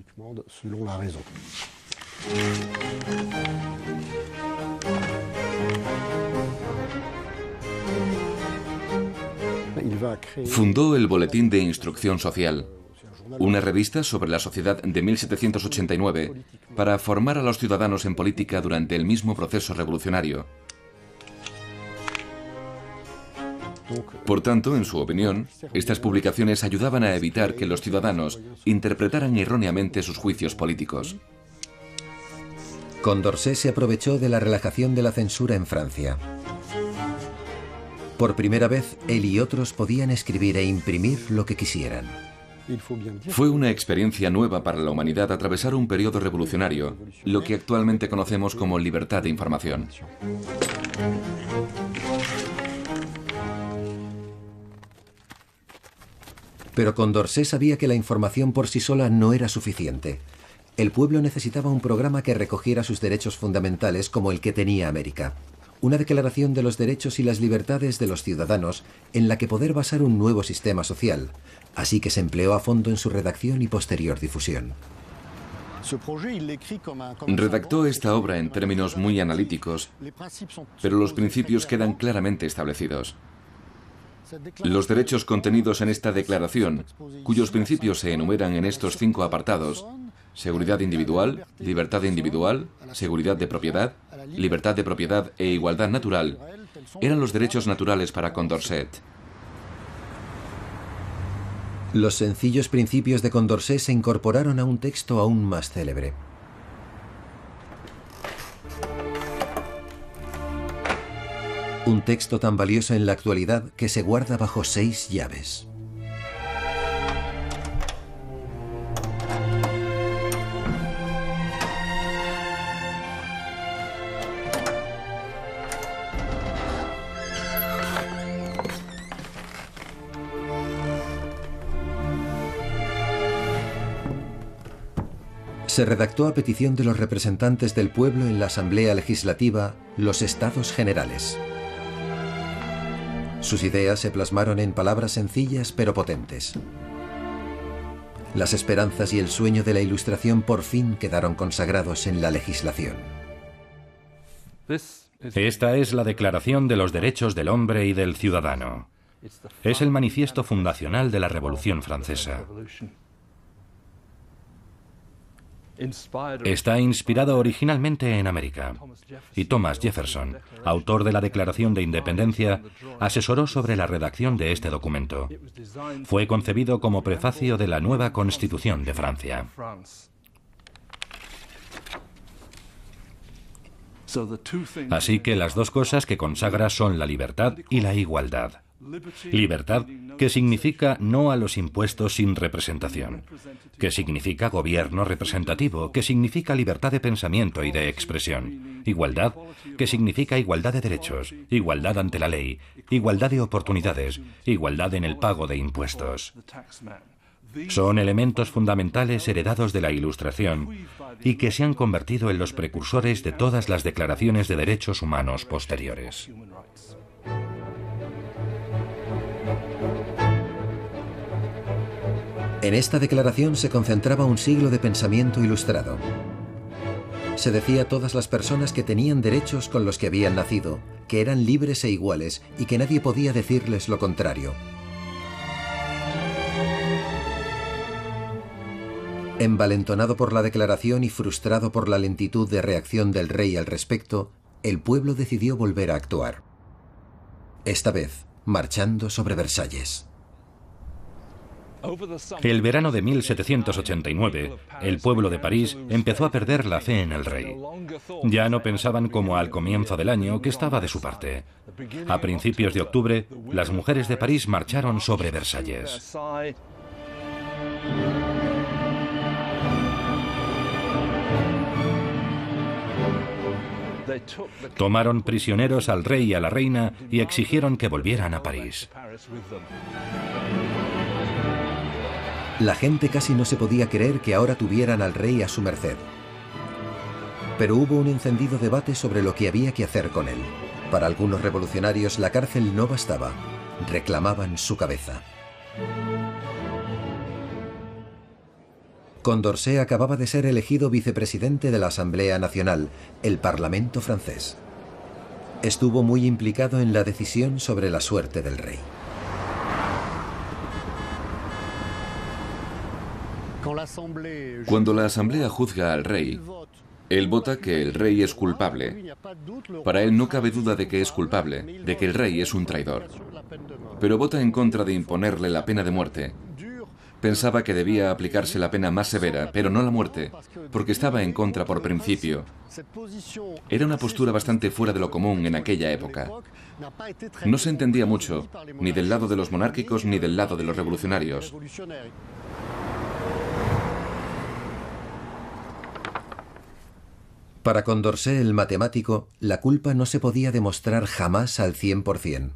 Fundó el Boletín de Instrucción Social, una revista sobre la sociedad de 1789 para formar a los ciudadanos en política durante el mismo proceso revolucionario. Por tanto, en su opinión, estas publicaciones ayudaban a evitar que los ciudadanos interpretaran erróneamente sus juicios políticos. Condorcet se aprovechó de la relajación de la censura en Francia. Por primera vez, él y otros podían escribir e imprimir lo que quisieran. Fue una experiencia nueva para la humanidad atravesar un periodo revolucionario, lo que actualmente conocemos como libertad de información. Pero Condorcet sabía que la información por sí sola no era suficiente. El pueblo necesitaba un programa que recogiera sus derechos fundamentales como el que tenía América. Una declaración de los derechos y las libertades de los ciudadanos en la que poder basar un nuevo sistema social. Así que se empleó a fondo en su redacción y posterior difusión. Redactó esta obra en términos muy analíticos, pero los principios quedan claramente establecidos. Los derechos contenidos en esta declaración, cuyos principios se enumeran en estos 5 apartados: seguridad individual, libertad individual, seguridad de propiedad, libertad de propiedad e igualdad natural, eran los derechos naturales para Condorcet. Los sencillos principios de Condorcet se incorporaron a un texto aún más célebre. Un texto tan valioso en la actualidad que se guarda bajo 6 llaves. Se redactó a petición de los representantes del pueblo en la Asamblea Legislativa, los Estados Generales. Sus ideas se plasmaron en palabras sencillas pero potentes. Las esperanzas y el sueño de la Ilustración por fin quedaron consagrados en la legislación. Esta es la Declaración de los Derechos del Hombre y del Ciudadano. Es el manifiesto fundacional de la Revolución Francesa. Está inspirado originalmente en América, y Thomas Jefferson, autor de la Declaración de Independencia, asesoró sobre la redacción de este documento. Fue concebido como prefacio de la nueva Constitución de Francia. Así que las dos cosas que consagra son la libertad y la igualdad. Libertad, que significa no a los impuestos sin representación, que significa gobierno representativo, que significa libertad de pensamiento y de expresión. Igualdad, que significa igualdad de derechos, igualdad ante la ley, igualdad de oportunidades, igualdad en el pago de impuestos. Son elementos fundamentales heredados de la Ilustración y que se han convertido en los precursores de todas las declaraciones de derechos humanos posteriores. En esta declaración se concentraba un siglo de pensamiento ilustrado. Se decía a todas las personas que tenían derechos con los que habían nacido, que eran libres e iguales y que nadie podía decirles lo contrario. Envalentonado por la declaración y frustrado por la lentitud de reacción del rey al respecto, el pueblo decidió volver a actuar. Esta vez, marchando sobre Versalles. El verano de 1789, el pueblo de París empezó a perder la fe en el rey. Ya no pensaban como al comienzo del año que estaba de su parte. A principios de octubre, las mujeres de París marcharon sobre Versalles. Tomaron prisioneros al rey y a la reina y exigieron que volvieran a París. La gente casi no se podía creer que ahora tuvieran al rey a su merced. Pero hubo un encendido debate sobre lo que había que hacer con él. Para algunos revolucionarios la cárcel no bastaba. Reclamaban su cabeza. Condorcet acababa de ser elegido vicepresidente de la Asamblea Nacional, el Parlamento francés. Estuvo muy implicado en la decisión sobre la suerte del rey. Cuando la Asamblea juzga al rey, él vota que el rey es culpable. Para él no cabe duda de que es culpable, de que el rey es un traidor. Pero vota en contra de imponerle la pena de muerte. Pensaba que debía aplicarse la pena más severa, pero no la muerte, porque estaba en contra por principio. Era una postura bastante fuera de lo común en aquella época. No se entendía mucho, ni del lado de los monárquicos ni del lado de los revolucionarios. Para Condorcet, el matemático, la culpa no se podía demostrar jamás al 100%.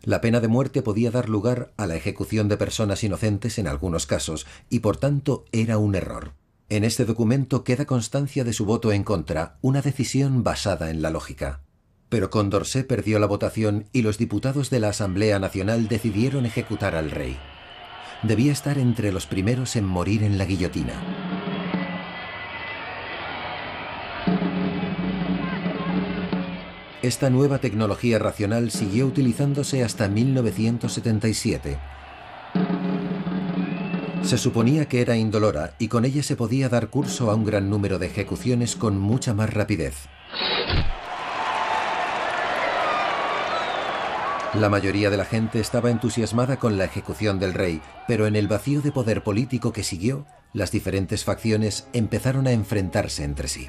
La pena de muerte podía dar lugar a la ejecución de personas inocentes en algunos casos, y por tanto era un error. En este documento queda constancia de su voto en contra, una decisión basada en la lógica. Pero Condorcet perdió la votación y los diputados de la Asamblea Nacional decidieron ejecutar al rey. Debía estar entre los primeros en morir en la guillotina. Esta nueva tecnología racional siguió utilizándose hasta 1977. Se suponía que era indolora y con ella se podía dar curso a un gran número de ejecuciones con mucha más rapidez. La mayoría de la gente estaba entusiasmada con la ejecución del rey, pero en el vacío de poder político que siguió, las diferentes facciones empezaron a enfrentarse entre sí.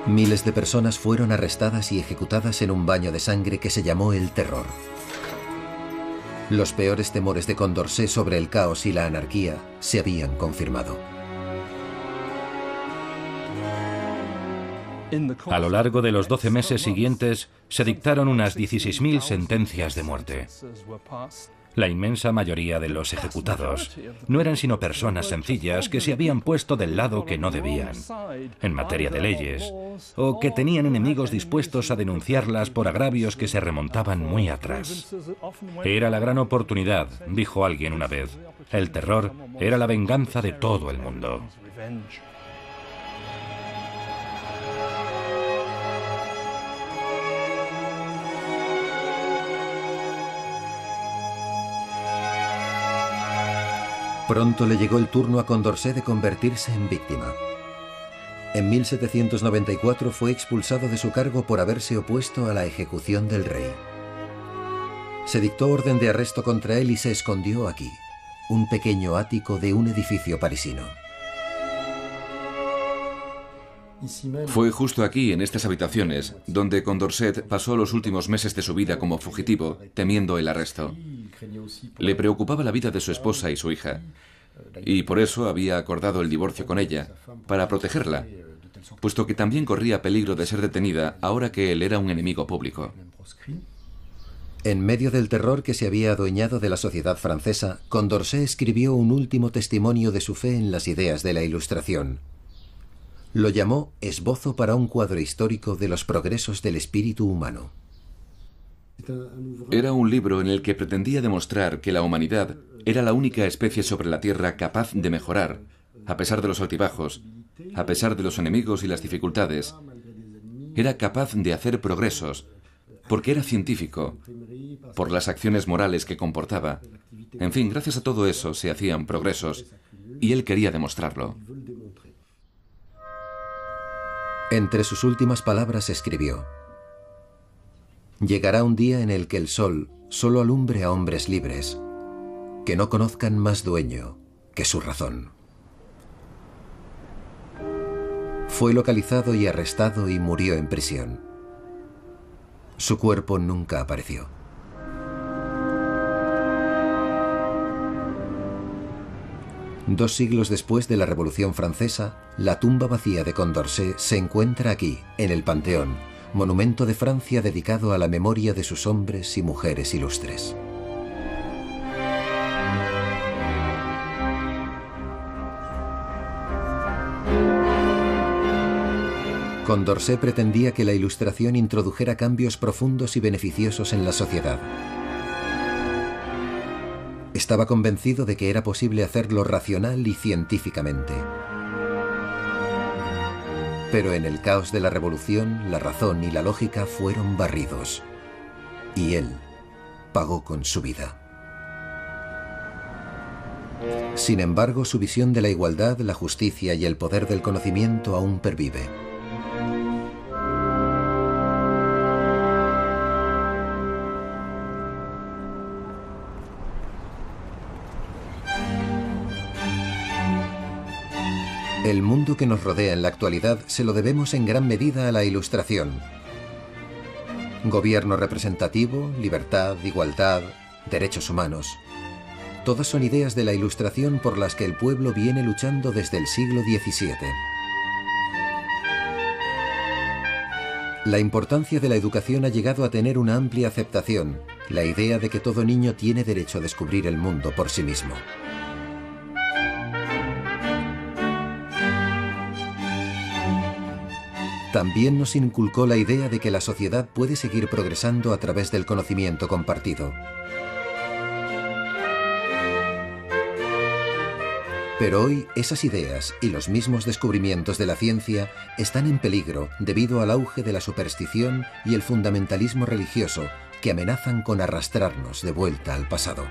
Miles de personas fueron arrestadas y ejecutadas en un baño de sangre que se llamó el Terror. Los peores temores de Condorcet sobre el caos y la anarquía se habían confirmado. A lo largo de los 12 meses siguientes se dictaron unas 16.000 sentencias de muerte. La inmensa mayoría de los ejecutados no eran sino personas sencillas que se habían puesto del lado que no debían, en materia de leyes, o que tenían enemigos dispuestos a denunciarlas por agravios que se remontaban muy atrás. Era la gran oportunidad, dijo alguien una vez. El terror era la venganza de todo el mundo. Pronto le llegó el turno a Condorcet de convertirse en víctima. En 1794 fue expulsado de su cargo por haberse opuesto a la ejecución del rey. Se dictó orden de arresto contra él y se escondió aquí, un pequeño ático de un edificio parisino. Fue justo aquí, en estas habitaciones, donde Condorcet pasó los últimos meses de su vida como fugitivo, temiendo el arresto. Le preocupaba la vida de su esposa y su hija, y por eso había acordado el divorcio con ella, para protegerla, puesto que también corría peligro de ser detenida ahora que él era un enemigo público. En medio del terror que se había adueñado de la sociedad francesa, Condorcet escribió un último testimonio de su fe en las ideas de la Ilustración. Lo llamó Esbozo para un cuadro histórico de los progresos del espíritu humano. Era un libro en el que pretendía demostrar que la humanidad era la única especie sobre la Tierra capaz de mejorar, a pesar de los altibajos, a pesar de los enemigos y las dificultades. Era capaz de hacer progresos, porque era científico, por las acciones morales que comportaba. En fin, gracias a todo eso se hacían progresos, y él quería demostrarlo. Entre sus últimas palabras escribió: «Llegará un día en el que el sol solo alumbre a hombres libres, que no conozcan más dueño que su razón». Fue localizado y arrestado y murió en prisión. Su cuerpo nunca apareció. Dos siglos después de la Revolución Francesa, la tumba vacía de Condorcet se encuentra aquí, en el Panteón, monumento de Francia dedicado a la memoria de sus hombres y mujeres ilustres. Condorcet pretendía que la Ilustración introdujera cambios profundos y beneficiosos en la sociedad. Estaba convencido de que era posible hacerlo racional y científicamente. Pero en el caos de la revolución, la razón y la lógica fueron barridos. Y él pagó con su vida. Sin embargo, su visión de la igualdad, la justicia y el poder del conocimiento aún pervive. El mundo que nos rodea en la actualidad se lo debemos en gran medida a la Ilustración. Gobierno representativo, libertad, igualdad, derechos humanos. Todas son ideas de la Ilustración por las que el pueblo viene luchando desde el siglo XVII. La importancia de la educación ha llegado a tener una amplia aceptación, la idea de que todo niño tiene derecho a descubrir el mundo por sí mismo. También nos inculcó la idea de que la sociedad puede seguir progresando a través del conocimiento compartido. Pero hoy esas ideas y los mismos descubrimientos de la ciencia están en peligro debido al auge de la superstición y el fundamentalismo religioso que amenazan con arrastrarnos de vuelta al pasado.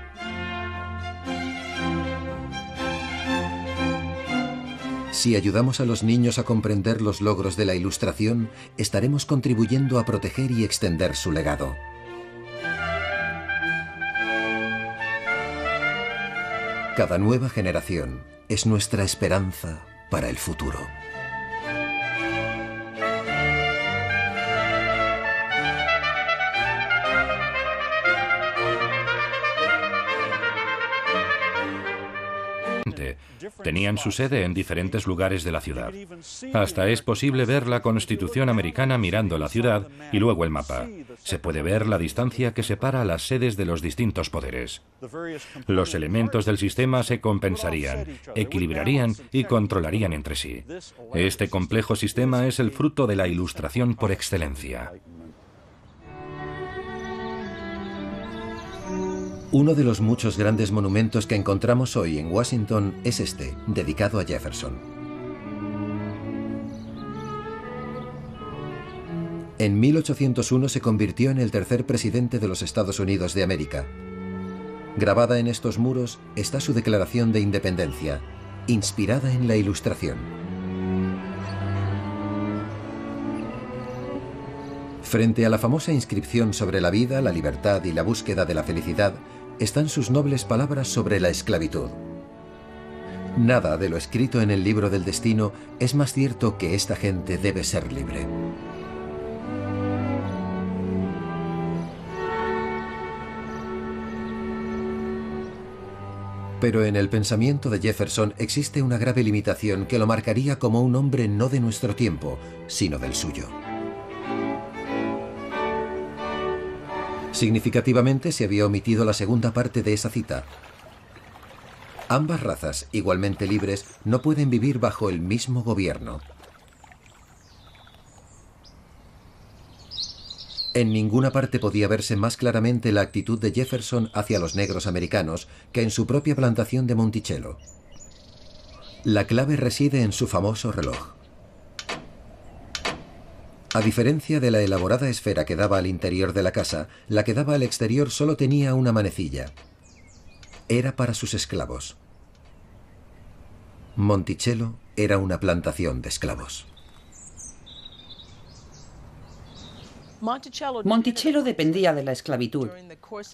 Si ayudamos a los niños a comprender los logros de la Ilustración, estaremos contribuyendo a proteger y extender su legado. Cada nueva generación es nuestra esperanza para el futuro. Tenían su sede en diferentes lugares de la ciudad. Hasta es posible ver la Constitución americana mirando la ciudad y luego el mapa. Se puede ver la distancia que separa las sedes de los distintos poderes. Los elementos del sistema se compensarían, equilibrarían y controlarían entre sí. Este complejo sistema es el fruto de la Ilustración por excelencia. Uno de los muchos grandes monumentos que encontramos hoy en Washington es este, dedicado a Jefferson. En 1801 se convirtió en el tercer presidente de los Estados Unidos de América. Grabada en estos muros está su Declaración de Independencia, inspirada en la Ilustración. Frente a la famosa inscripción sobre la vida, la libertad y la búsqueda de la felicidad, están sus nobles palabras sobre la esclavitud. Nada de lo escrito en el libro del destino es más cierto que esta gente debe ser libre. Pero en el pensamiento de Jefferson existe una grave limitación que lo marcaría como un hombre no de nuestro tiempo, sino del suyo. Significativamente se había omitido la segunda parte de esa cita. Ambas razas, igualmente libres, no pueden vivir bajo el mismo gobierno. En ninguna parte podía verse más claramente la actitud de Jefferson hacia los negros americanos que en su propia plantación de Monticello. La clave reside en su famoso reloj. A diferencia de la elaborada esfera que daba al interior de la casa, la que daba al exterior solo tenía una manecilla. Era para sus esclavos. Monticello era una plantación de esclavos. Monticello dependía de la esclavitud.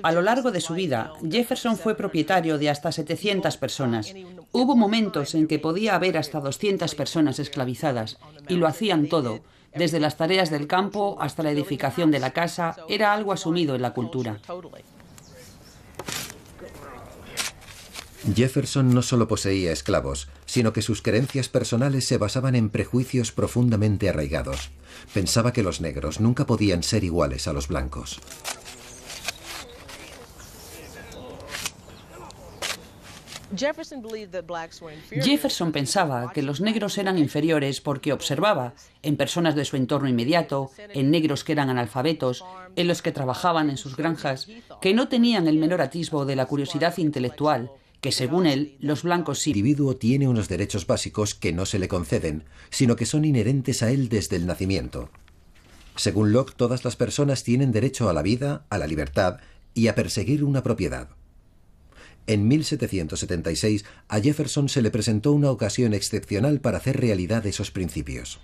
A lo largo de su vida, Jefferson fue propietario de hasta 700 personas. Hubo momentos en que podía haber hasta 200 personas esclavizadas, y lo hacían todo. Desde las tareas del campo hasta la edificación de la casa, era algo asumido en la cultura. Jefferson no solo poseía esclavos, sino que sus creencias personales se basaban en prejuicios profundamente arraigados. Pensaba que los negros nunca podían ser iguales a los blancos. Jefferson pensaba que los negros eran inferiores porque observaba en personas de su entorno inmediato, en negros que eran analfabetos, en los que trabajaban en sus granjas, que no tenían el menor atisbo de la curiosidad intelectual, que según él, los blancos sí. El individuo tiene unos derechos básicos que no se le conceden, sino que son inherentes a él desde el nacimiento. Según Locke, todas las personas tienen derecho a la vida, a la libertad y a perseguir una propiedad. En 1776 a Jefferson se le presentó una ocasión excepcional para hacer realidad esos principios.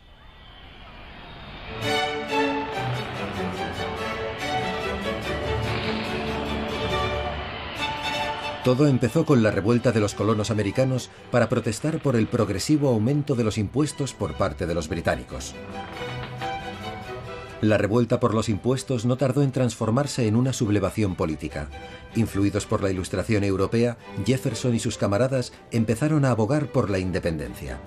Todo empezó con la revuelta de los colonos americanos para protestar por el progresivo aumento de los impuestos por parte de los británicos. La revuelta por los impuestos no tardó en transformarse en una sublevación política. Influidos por la Ilustración europea, Jefferson y sus camaradas empezaron a abogar por la independencia.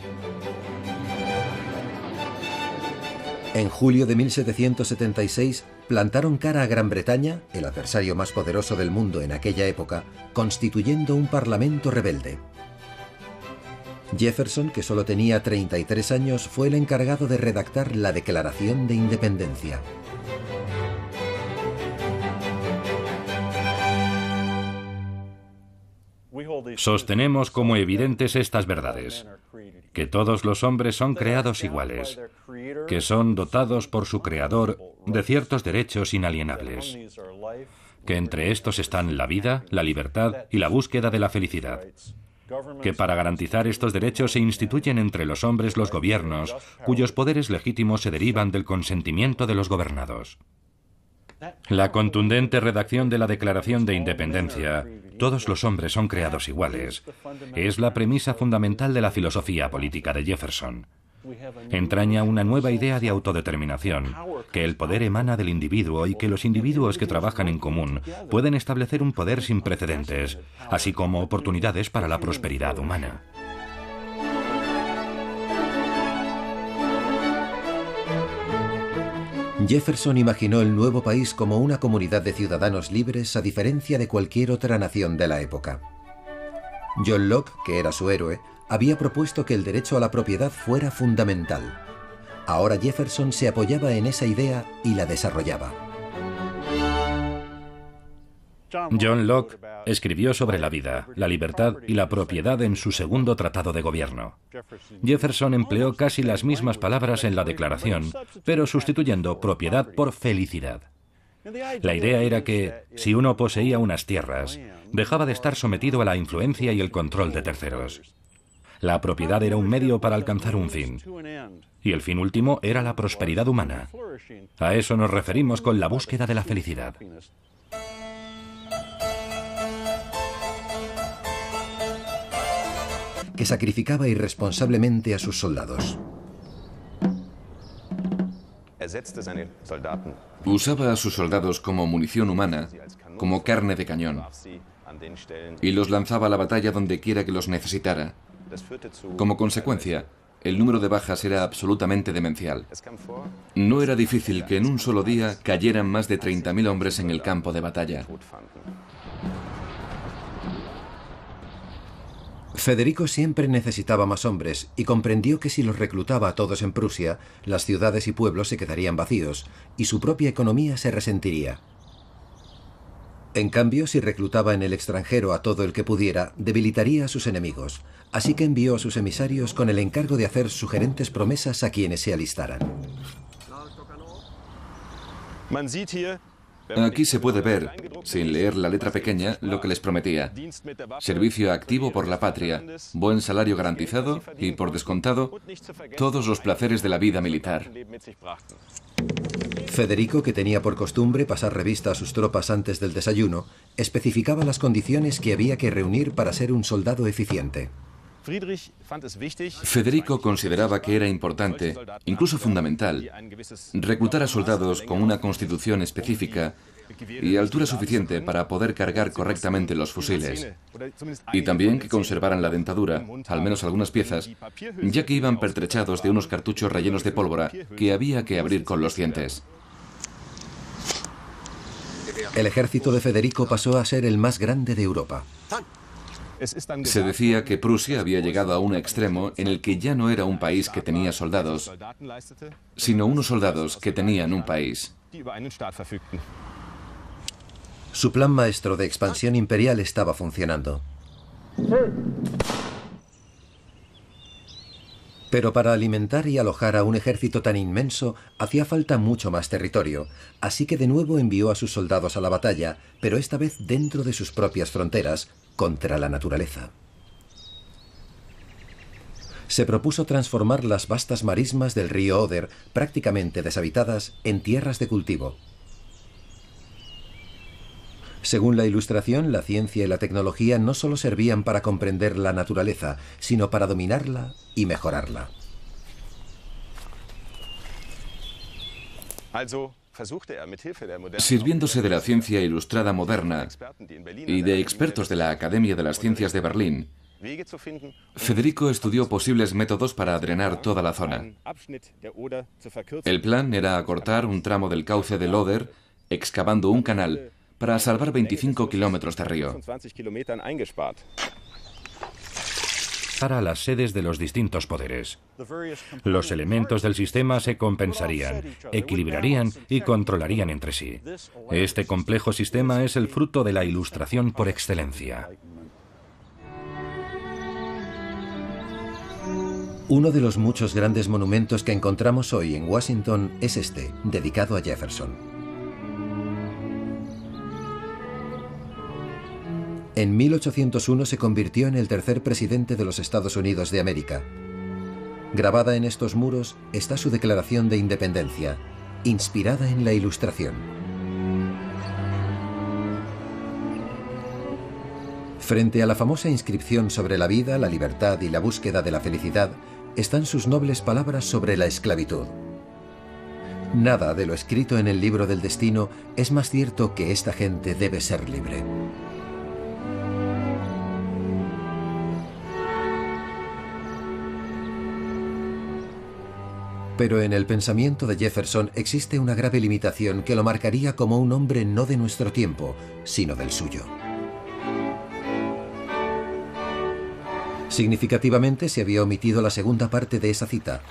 En julio de 1776 plantaron cara a Gran Bretaña, el adversario más poderoso del mundo en aquella época, constituyendo un parlamento rebelde. Jefferson, que solo tenía 33 años, fue el encargado de redactar la Declaración de Independencia. Sostenemos como evidentes estas verdades: que todos los hombres son creados iguales, que son dotados por su Creador de ciertos derechos inalienables, que entre estos están la vida, la libertad y la búsqueda de la felicidad, que para garantizar estos derechos se instituyen entre los hombres los gobiernos, cuyos poderes legítimos se derivan del consentimiento de los gobernados. La contundente redacción de la Declaración de Independencia, todos los hombres son creados iguales, es la premisa fundamental de la filosofía política de Jefferson. Entraña una nueva idea de autodeterminación, que el poder emana del individuo y que los individuos que trabajan en común pueden establecer un poder sin precedentes, así como oportunidades para la prosperidad humana. Jefferson imaginó el nuevo país como una comunidad de ciudadanos libres a diferencia de cualquier otra nación de la época. John Locke, que era su héroe, había propuesto que el derecho a la propiedad fuera fundamental. Ahora Jefferson se apoyaba en esa idea y la desarrollaba. John Locke escribió sobre la vida, la libertad y la propiedad en su segundo tratado de gobierno. Jefferson empleó casi las mismas palabras en la declaración, pero sustituyendo propiedad por felicidad. La idea era que, si uno poseía unas tierras, dejaba de estar sometido a la influencia y el control de terceros. La propiedad era un medio para alcanzar un fin, y el fin último era la prosperidad humana. A eso nos referimos con la búsqueda de la felicidad. Que sacrificaba irresponsablemente a sus soldados. Usaba a sus soldados como munición humana, como carne de cañón, y los lanzaba a la batalla donde quiera que los necesitara. Como consecuencia, el número de bajas era absolutamente demencial. No era difícil que en un solo día cayeran más de 30.000 hombres en el campo de batalla. Federico siempre necesitaba más hombres y comprendió que si los reclutaba a todos en Prusia, las ciudades y pueblos se quedarían vacíos y su propia economía se resentiría. En cambio, si reclutaba en el extranjero a todo el que pudiera, debilitaría a sus enemigos, así que envió a sus emisarios con el encargo de hacer sugerentes promesas a quienes se alistaran. Aquí se puede ver, sin leer la letra pequeña, lo que les prometía: servicio activo por la patria, buen salario garantizado y, por descontado, todos los placeres de la vida militar. Federico, que tenía por costumbre pasar revista a sus tropas antes del desayuno, especificaba las condiciones que había que reunir para ser un soldado eficiente. Federico consideraba que era importante, incluso fundamental, reclutar a soldados con una constitución específica y altura suficiente para poder cargar correctamente los fusiles, y también que conservaran la dentadura, al menos algunas piezas, ya que iban pertrechados de unos cartuchos rellenos de pólvora que había que abrir con los dientes. El ejército de Federico pasó a ser el más grande de Europa. Se decía que Prusia había llegado a un extremo en el que ya no era un país que tenía soldados, sino unos soldados que tenían un país. Su plan maestro de expansión imperial estaba funcionando. Pero para alimentar y alojar a un ejército tan inmenso hacía falta mucho más territorio, así que de nuevo envió a sus soldados a la batalla, pero esta vez dentro de sus propias fronteras, contra la naturaleza. Se propuso transformar las vastas marismas del río Oder, prácticamente deshabitadas, en tierras de cultivo. Según la Ilustración, la ciencia y la tecnología no solo servían para comprender la naturaleza, sino para dominarla y mejorarla. Sirviéndose de la ciencia ilustrada moderna y de expertos de la Academia de las Ciencias de Berlín, Federico estudió posibles métodos para drenar toda la zona. El plan era acortar un tramo del cauce del Oder, excavando un canal para salvar 25 kilómetros de río. Para las sedes de los distintos poderes. Los elementos del sistema se compensarían, equilibrarían y controlarían entre sí. Este complejo sistema es el fruto de la Ilustración por excelencia. Uno de los muchos grandes monumentos que encontramos hoy en Washington es este, dedicado a Jefferson. En 1801 se convirtió en el tercer presidente de los Estados Unidos de América. Grabada en estos muros está su Declaración de Independencia, inspirada en la Ilustración. Frente a la famosa inscripción sobre la vida, la libertad y la búsqueda de la felicidad, están sus nobles palabras sobre la esclavitud. Nada de lo escrito en el libro del destino es más cierto que esta gente debe ser libre. Pero en el pensamiento de Jefferson existe una grave limitación que lo marcaría como un hombre no de nuestro tiempo, sino del suyo. Significativamente se había omitido la segunda parte de esa cita.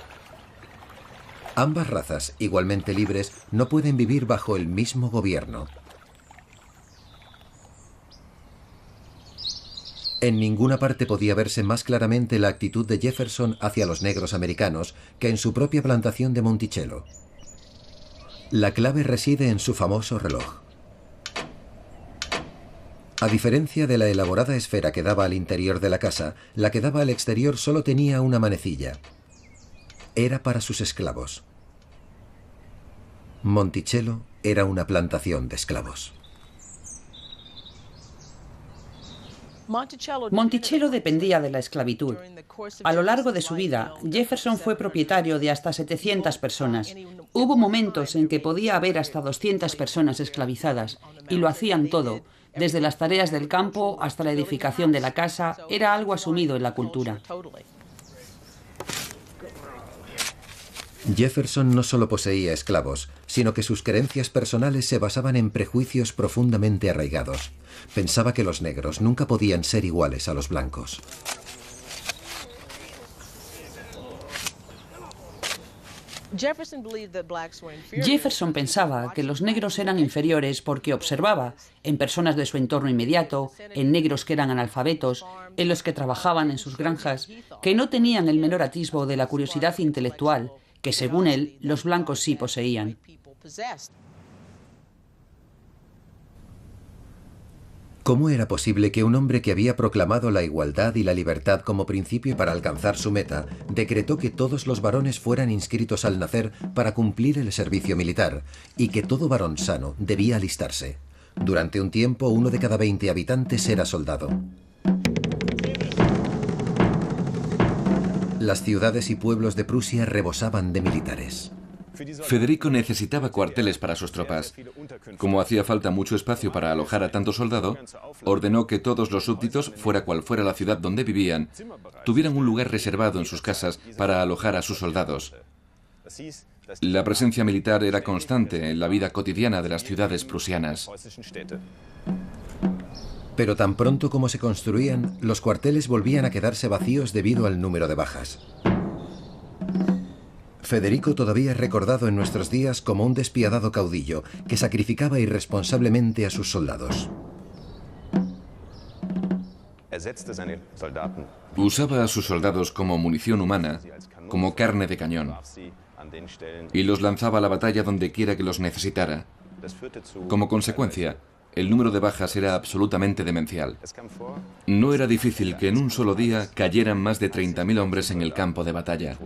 Ambas razas, igualmente libres, no pueden vivir bajo el mismo gobierno. En ninguna parte podía verse más claramente la actitud de Jefferson hacia los negros americanos que en su propia plantación de Monticello. La clave reside en su famoso reloj. A diferencia de la elaborada esfera que daba al interior de la casa, la que daba al exterior solo tenía una manecilla. Era para sus esclavos. Monticello era una plantación de esclavos. Monticello dependía de la esclavitud. A lo largo de su vida, Jefferson fue propietario de hasta 700 personas. Hubo momentos en que podía haber hasta 200 personas esclavizadas, y lo hacían todo, desde las tareas del campo hasta la edificación de la casa, era algo asumido en la cultura. Jefferson no solo poseía esclavos, sino que sus creencias personales se basaban en prejuicios profundamente arraigados. Pensaba que los negros nunca podían ser iguales a los blancos. Jefferson pensaba que los negros eran inferiores porque observaba, en personas de su entorno inmediato, en negros que eran analfabetos, en los que trabajaban en sus granjas, que no tenían el menor atisbo de la curiosidad intelectual, que según él, los blancos sí poseían. ¿Cómo era posible que un hombre que había proclamado la igualdad y la libertad como principio para alcanzar su meta, decretó que todos los varones fueran inscritos al nacer para cumplir el servicio militar, y que todo varón sano debía alistarse? Durante un tiempo, 1 de cada 20 habitantes era soldado. Las ciudades y pueblos de Prusia rebosaban de militares. Federico necesitaba cuarteles para sus tropas. Como hacía falta mucho espacio para alojar a tanto soldado, ordenó que todos los súbditos, fuera cual fuera la ciudad donde vivían, tuvieran un lugar reservado en sus casas para alojar a sus soldados. La presencia militar era constante en la vida cotidiana de las ciudades prusianas. Pero tan pronto como se construían, los cuarteles volvían a quedarse vacíos debido al número de bajas. Federico todavía es recordado en nuestros días como un despiadado caudillo que sacrificaba irresponsablemente a sus soldados. Usaba a sus soldados como munición humana, como carne de cañón, y los lanzaba a la batalla donde quiera que los necesitara. Como consecuencia, el número de bajas era absolutamente demencial. No era difícil que en un solo día cayeran más de 30.000 hombres en el campo de batalla.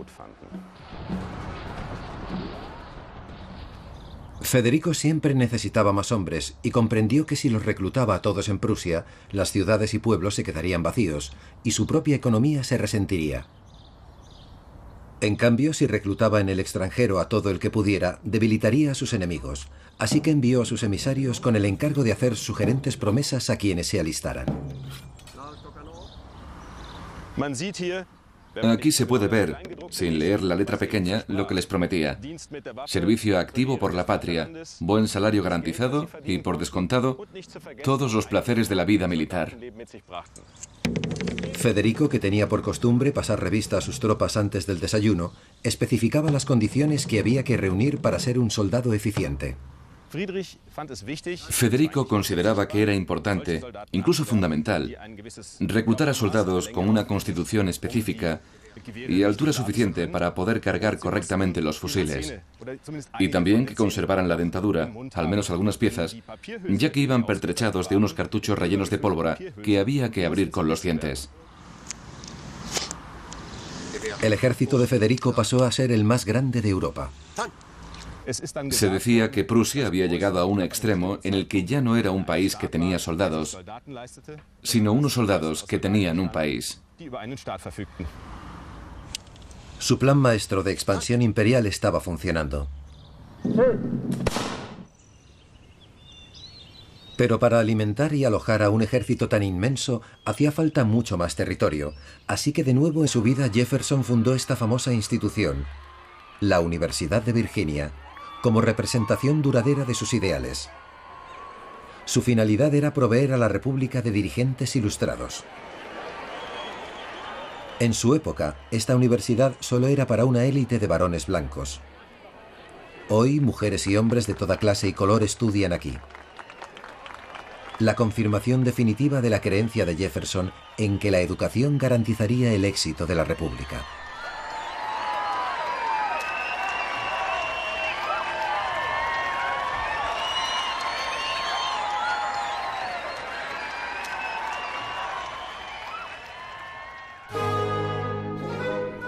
Federico siempre necesitaba más hombres y comprendió que si los reclutaba a todos en Prusia, las ciudades y pueblos se quedarían vacíos y su propia economía se resentiría. En cambio, si reclutaba en el extranjero a todo el que pudiera, debilitaría a sus enemigos, así que envió a sus emisarios con el encargo de hacer sugerentes promesas a quienes se alistaran. Aquí se puede ver, sin leer la letra pequeña, lo que les prometía. Servicio activo por la patria, buen salario garantizado y, por descontado, todos los placeres de la vida militar. Federico, que tenía por costumbre pasar revista a sus tropas antes del desayuno, especificaba las condiciones que había que reunir para ser un soldado eficiente. Federico consideraba que era importante, incluso fundamental, reclutar a soldados con una constitución específica y altura suficiente para poder cargar correctamente los fusiles, y también que conservaran la dentadura, al menos algunas piezas, ya que iban pertrechados de unos cartuchos rellenos de pólvora que había que abrir con los dientes. El ejército de Federico pasó a ser el más grande de Europa. Se decía que Prusia había llegado a un extremo en el que ya no era un país que tenía soldados, sino unos soldados que tenían un país. Su plan maestro de expansión imperial estaba funcionando. Pero para alimentar y alojar a un ejército tan inmenso hacía falta mucho más territorio, así que de nuevo en su vida Jefferson fundó esta famosa institución, la Universidad de Virginia, como representación duradera de sus ideales. Su finalidad era proveer a la República de dirigentes ilustrados. En su época, esta universidad solo era para una élite de varones blancos. Hoy, mujeres y hombres de toda clase y color estudian aquí. La confirmación definitiva de la creencia de Jefferson en que la educación garantizaría el éxito de la República.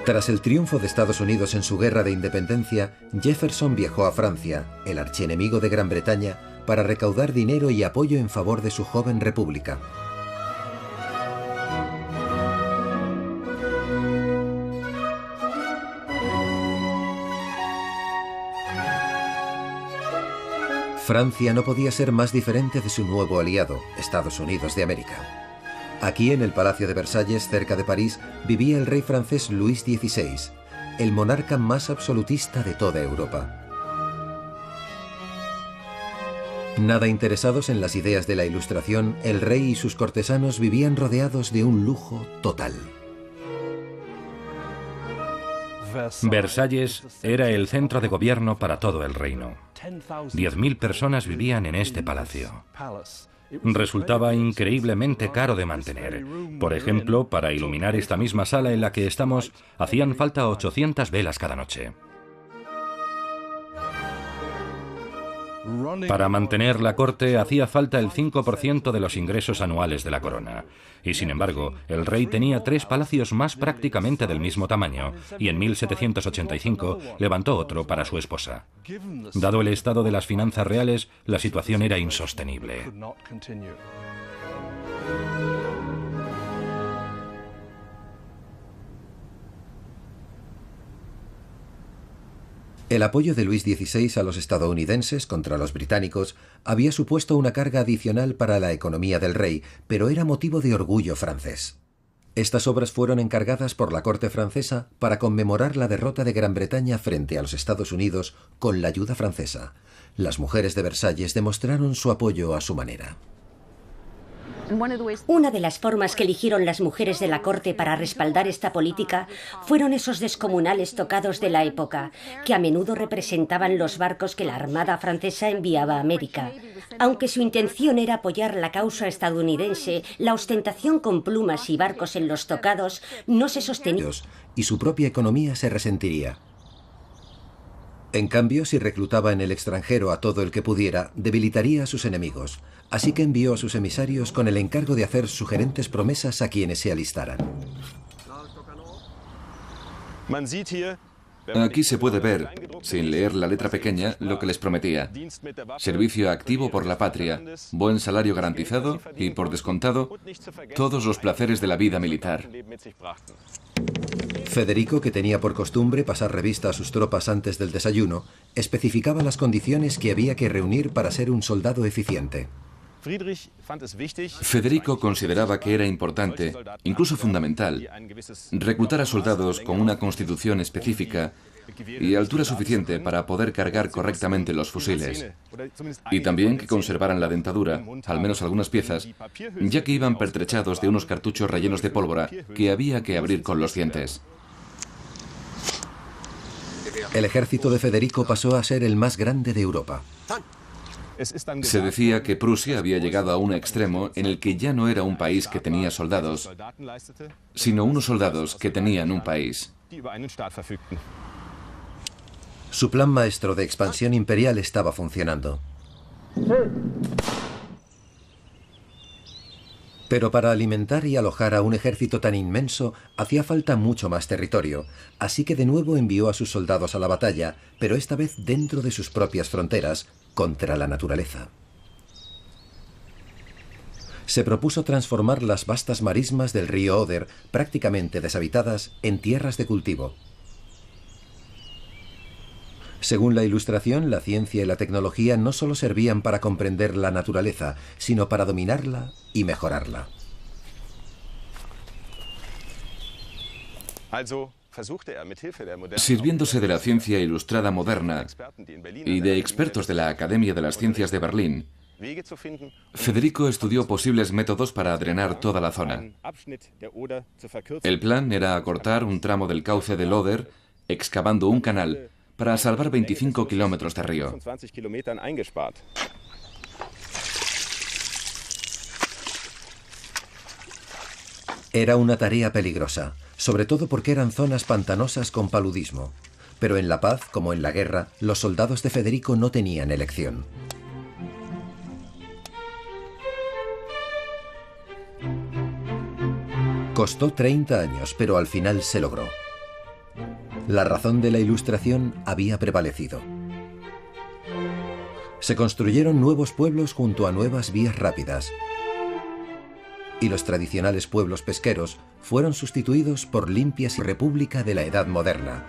Tras el triunfo de Estados Unidos en su guerra de independencia, Jefferson viajó a Francia, el archienemigo de Gran Bretaña, para recaudar dinero y apoyo en favor de su joven república. Francia no podía ser más diferente de su nuevo aliado, Estados Unidos de América. Aquí, en el Palacio de Versalles, cerca de París, vivía el rey francés Luis XVI, el monarca más absolutista de toda Europa. Nada interesados en las ideas de la Ilustración, el rey y sus cortesanos vivían rodeados de un lujo total. Versalles era el centro de gobierno para todo el reino. 10.000 personas vivían en este palacio. Resultaba increíblemente caro de mantener. Por ejemplo, para iluminar esta misma sala en la que estamos, hacían falta 800 velas cada noche. Para mantener la corte hacía falta el 5% de los ingresos anuales de la corona. Y sin embargo, el rey tenía 3 palacios más prácticamente del mismo tamaño, y en 1785 levantó otro para su esposa. Dado el estado de las finanzas reales, la situación era insostenible. El apoyo de Luis XVI a los estadounidenses contra los británicos había supuesto una carga adicional para la economía del rey, pero era motivo de orgullo francés. Estas obras fueron encargadas por la corte francesa para conmemorar la derrota de Gran Bretaña frente a los Estados Unidos con la ayuda francesa. Las mujeres de Versalles demostraron su apoyo a su manera. Una de las formas que eligieron las mujeres de la corte para respaldar esta política fueron esos descomunales tocados de la época, que a menudo representaban los barcos que la Armada francesa enviaba a América. Aunque su intención era apoyar la causa estadounidense, la ostentación con plumas y barcos en los tocados no se sostenía. Y su propia economía se resentiría. En cambio, si reclutaba en el extranjero a todo el que pudiera, debilitaría a sus enemigos. Así que envió a sus emisarios con el encargo de hacer sugerentes promesas a quienes se alistaran. Aquí se puede ver, sin leer la letra pequeña, lo que les prometía. Servicio activo por la patria, buen salario garantizado y, por descontado, todos los placeres de la vida militar. Federico, que tenía por costumbre pasar revista a sus tropas antes del desayuno, especificaba las condiciones que había que reunir para ser un soldado eficiente. Federico consideraba que era importante, incluso fundamental, reclutar a soldados con una constitución específica y altura suficiente para poder cargar correctamente los fusiles, y también que conservaran la dentadura, al menos algunas piezas, ya que iban pertrechados de unos cartuchos rellenos de pólvora que había que abrir con los dientes. El ejército de Federico pasó a ser el más grande de Europa. Se decía que Prusia había llegado a un extremo en el que ya no era un país que tenía soldados, sino unos soldados que tenían un país. Su plan maestro de expansión imperial estaba funcionando. Pero para alimentar y alojar a un ejército tan inmenso hacía falta mucho más territorio, así que de nuevo envió a sus soldados a la batalla, pero esta vez dentro de sus propias fronteras, contra la naturaleza. Se propuso transformar las vastas marismas del río Oder, prácticamente deshabitadas, en tierras de cultivo. Según la Ilustración, la ciencia y la tecnología no solo servían para comprender la naturaleza, sino para dominarla y mejorarla. Sirviéndose de la ciencia ilustrada moderna y de expertos de la Academia de las Ciencias de Berlín, Federico estudió posibles métodos para drenar toda la zona. El plan era acortar un tramo del cauce del Oder, excavando un canal para salvar 25 kilómetros de río. Era una tarea peligrosa, sobre todo porque eran zonas pantanosas con paludismo. Pero en la paz, como en la guerra, los soldados de Federico no tenían elección. Costó 30 años, pero al final se logró. La razón de la Ilustración había prevalecido. Se construyeron nuevos pueblos junto a nuevas vías rápidas, y los tradicionales pueblos pesqueros fueron sustituidos por limpias y república de la Edad Moderna.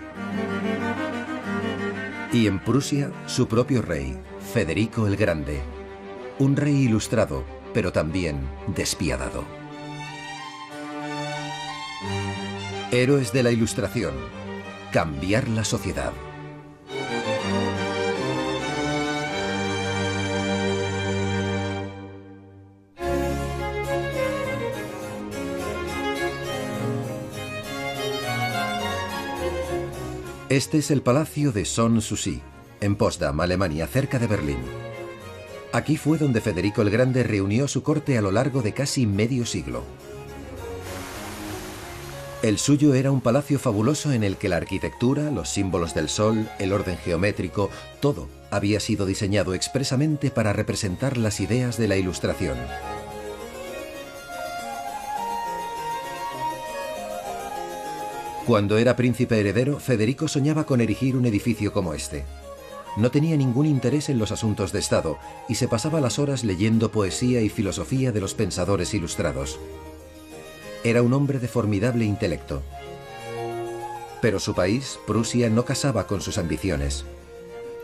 Y en Prusia, su propio rey, Federico el Grande. Un rey ilustrado, pero también despiadado. Héroes de la Ilustración. Cambiar la sociedad. Este es el palacio de Sanssouci, en Potsdam, Alemania, cerca de Berlín. Aquí fue donde Federico el Grande reunió su corte a lo largo de casi medio siglo. El suyo era un palacio fabuloso en el que la arquitectura, los símbolos del sol, el orden geométrico, todo había sido diseñado expresamente para representar las ideas de la Ilustración. Cuando era príncipe heredero, Federico soñaba con erigir un edificio como este. No tenía ningún interés en los asuntos de Estado y se pasaba las horas leyendo poesía y filosofía de los pensadores ilustrados. Era un hombre de formidable intelecto. Pero su país, Prusia, no casaba con sus ambiciones.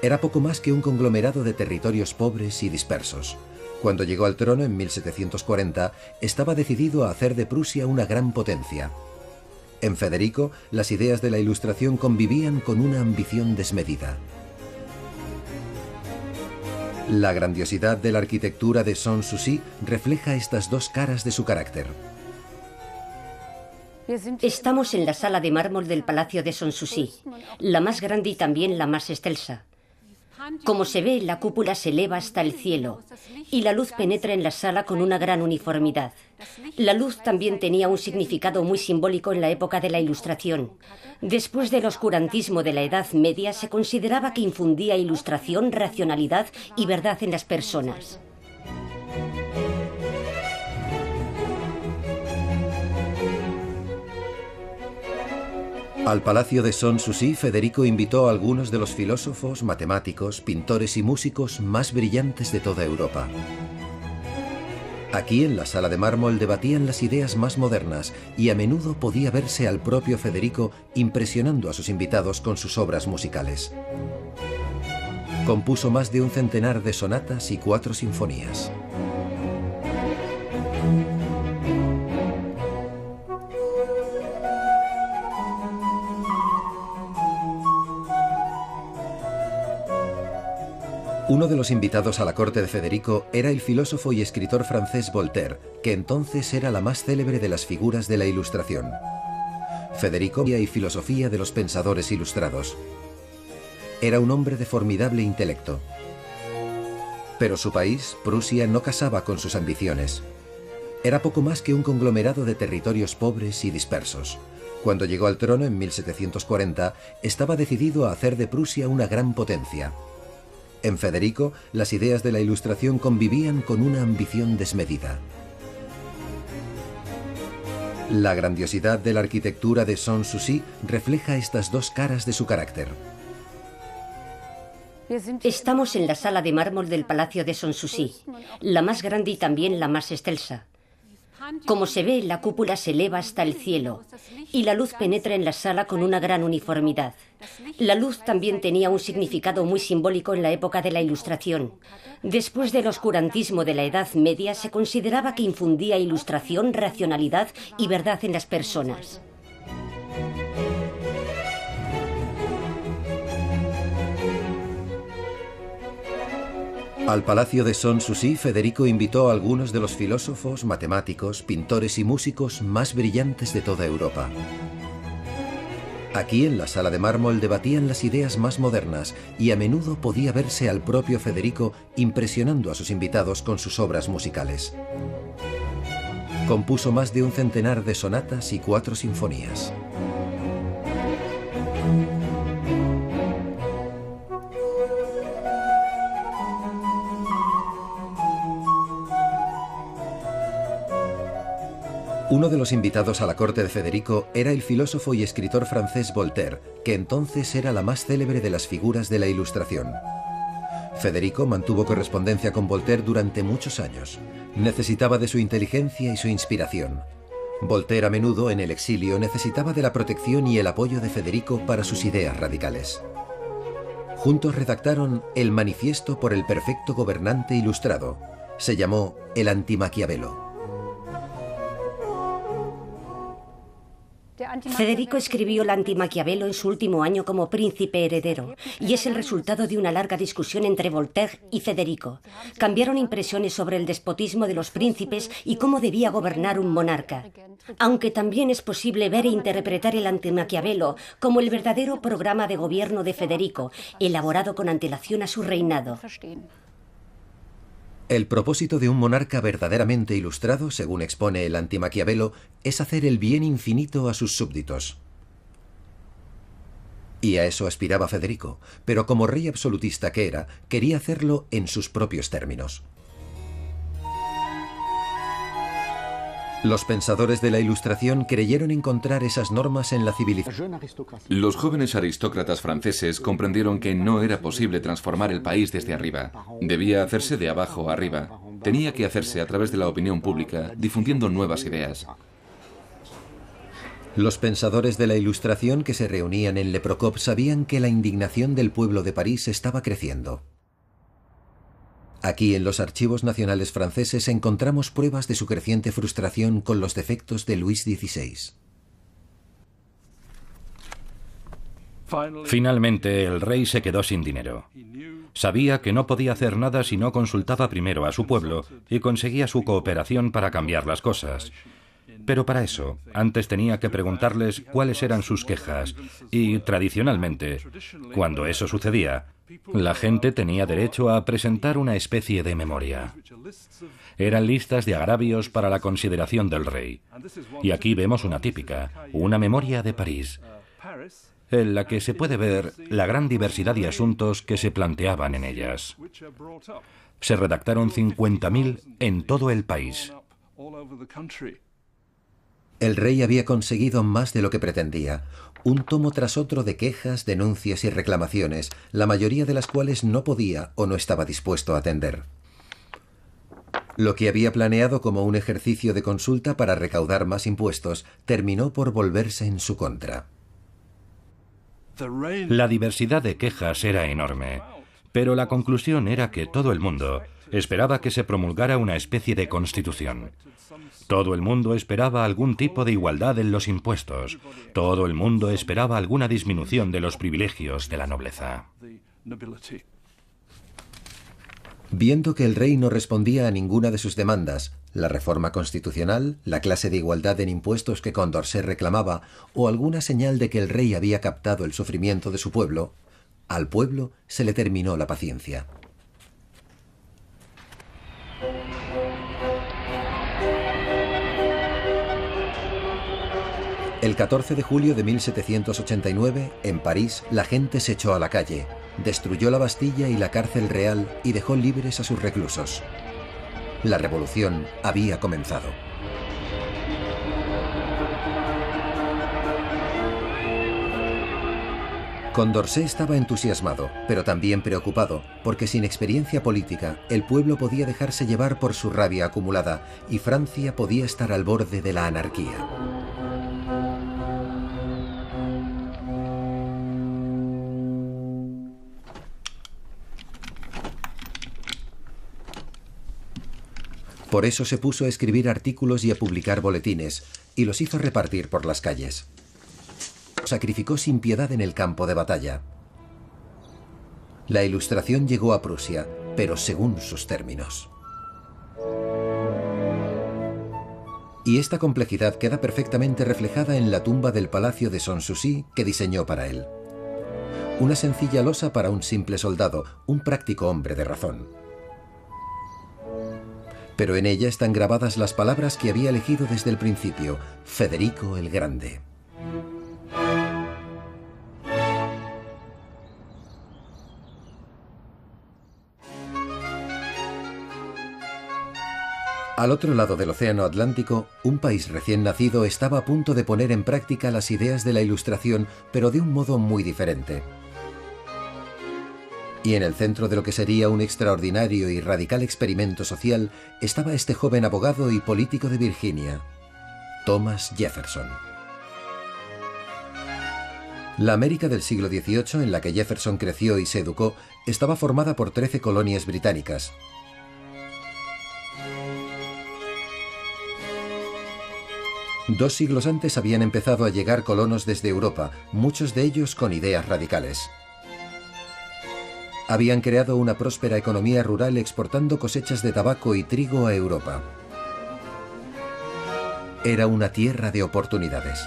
Era poco más que un conglomerado de territorios pobres y dispersos. Cuando llegó al trono en 1740, estaba decidido a hacer de Prusia una gran potencia. En Federico, las ideas de la Ilustración convivían con una ambición desmedida. La grandiosidad de la arquitectura de Sanssouci refleja estas dos caras de su carácter. Estamos en la sala de mármol del Palacio de Sanssouci, la más grande y también la más excelsa. Como se ve, la cúpula se eleva hasta el cielo y la luz penetra en la sala con una gran uniformidad. La luz también tenía un significado muy simbólico en la época de la Ilustración. Después del oscurantismo de la Edad Media, se consideraba que infundía ilustración, racionalidad y verdad en las personas. Al Palacio de Sanssouci, Federico invitó a algunos de los filósofos, matemáticos, pintores y músicos más brillantes de toda Europa. Aquí, en la sala de mármol, debatían las ideas más modernas y a menudo podía verse al propio Federico impresionando a sus invitados con sus obras musicales. Compuso más de un centenar de sonatas y 4 sinfonías. Uno de los invitados a la corte de Federico era el filósofo y escritor francés Voltaire, que entonces era la más célebre de las figuras de la Ilustración. Federico y filosofía de los pensadores ilustrados. Era un hombre de formidable intelecto. Pero su país, Prusia, no casaba con sus ambiciones. Era poco más que un conglomerado de territorios pobres y dispersos. Cuando llegó al trono en 1740, estaba decidido a hacer de Prusia una gran potencia. En Federico, las ideas de la Ilustración convivían con una ambición desmedida. La grandiosidad de la arquitectura de Sanssouci refleja estas dos caras de su carácter. Estamos en la sala de mármol del Palacio de Sanssouci, la más grande y también la más excelsa. Como se ve, la cúpula se eleva hasta el cielo y la luz penetra en la sala con una gran uniformidad. La luz también tenía un significado muy simbólico en la época de la Ilustración. Después del oscurantismo de la Edad Media, se consideraba que infundía ilustración, racionalidad y verdad en las personas. Al Palacio de Sanssouci, Federico invitó a algunos de los filósofos, matemáticos, pintores y músicos más brillantes de toda Europa. Aquí, en la sala de mármol, debatían las ideas más modernas y a menudo podía verse al propio Federico impresionando a sus invitados con sus obras musicales. Compuso más de un centenar de sonatas y 4 sinfonías. Uno de los invitados a la corte de Federico era el filósofo y escritor francés Voltaire, que entonces era la más célebre de las figuras de la Ilustración. Federico mantuvo correspondencia con Voltaire durante muchos años. Necesitaba de su inteligencia y su inspiración. Voltaire, a menudo en el exilio, necesitaba de la protección y el apoyo de Federico para sus ideas radicales. Juntos redactaron el Manifiesto por el Perfecto Gobernante Ilustrado. Se llamó el Antimaquiavelo. Federico escribió el Antimaquiavelo en su último año como príncipe heredero y es el resultado de una larga discusión entre Voltaire y Federico. Cambiaron impresiones sobre el despotismo de los príncipes y cómo debía gobernar un monarca. Aunque también es posible ver e interpretar el Antimaquiavelo como el verdadero programa de gobierno de Federico, elaborado con antelación a su reinado. El propósito de un monarca verdaderamente ilustrado, según expone el Antimaquiavelo, es hacer el bien infinito a sus súbditos. Y a eso aspiraba Federico, pero como rey absolutista que era, quería hacerlo en sus propios términos. Los pensadores de la Ilustración creyeron encontrar esas normas en la civilización. Los jóvenes aristócratas franceses comprendieron que no era posible transformar el país desde arriba. Debía hacerse de abajo a arriba. Tenía que hacerse a través de la opinión pública, difundiendo nuevas ideas. Los pensadores de la Ilustración que se reunían en Le Procop sabían que la indignación del pueblo de París estaba creciendo. Aquí, en los archivos nacionales franceses, encontramos pruebas de su creciente frustración con los defectos de Luis XVI. Finalmente, el rey se quedó sin dinero. Sabía que no podía hacer nada si no consultaba primero a su pueblo y conseguía su cooperación para cambiar las cosas. Pero para eso, antes tenía que preguntarles cuáles eran sus quejas y, tradicionalmente, cuando eso sucedía, la gente tenía derecho a presentar una especie de memoria. Eran listas de agravios para la consideración del rey. Y aquí vemos una típica, una memoria de París, en la que se puede ver la gran diversidad de asuntos que se planteaban en ellas. Se redactaron 50.000 en todo el país. El rey había conseguido más de lo que pretendía. Un tomo tras otro de quejas, denuncias y reclamaciones, la mayoría de las cuales no podía o no estaba dispuesto a atender. Lo que había planeado como un ejercicio de consulta para recaudar más impuestos terminó por volverse en su contra. La diversidad de quejas era enorme, pero la conclusión era que todo el mundo esperaba que se promulgara una especie de constitución. Todo el mundo esperaba algún tipo de igualdad en los impuestos. Todo el mundo esperaba alguna disminución de los privilegios de la nobleza. Viendo que el rey no respondía a ninguna de sus demandas, la reforma constitucional, la clase de igualdad en impuestos que Condorcet reclamaba, o alguna señal de que el rey había captado el sufrimiento de su pueblo, al pueblo se le terminó la paciencia. El 14 de julio de 1789, en París, la gente se echó a la calle, destruyó la Bastilla y la cárcel real y dejó libres a sus reclusos. La revolución había comenzado. Condorcet estaba entusiasmado, pero también preocupado, porque sin experiencia política, el pueblo podía dejarse llevar por su rabia acumulada y Francia podía estar al borde de la anarquía. Por eso se puso a escribir artículos y a publicar boletines, y los hizo repartir por las calles. Sacrificó sin piedad en el campo de batalla. La Ilustración llegó a Prusia, pero según sus términos. Y esta complejidad queda perfectamente reflejada en la tumba del palacio de Sanssouci que diseñó para él. Una sencilla losa para un simple soldado, un práctico hombre de razón. Pero en ella están grabadas las palabras que había elegido desde el principio, Federico el Grande. Al otro lado del Océano Atlántico, un país recién nacido estaba a punto de poner en práctica las ideas de la Ilustración, pero de un modo muy diferente. Y en el centro de lo que sería un extraordinario y radical experimento social estaba este joven abogado y político de Virginia, Thomas Jefferson. La América del siglo XVIII, en la que Jefferson creció y se educó, estaba formada por 13 colonias británicas. Dos siglos antes habían empezado a llegar colonos desde Europa, muchos de ellos con ideas radicales. Habían creado una próspera economía rural exportando cosechas de tabaco y trigo a Europa. Era una tierra de oportunidades.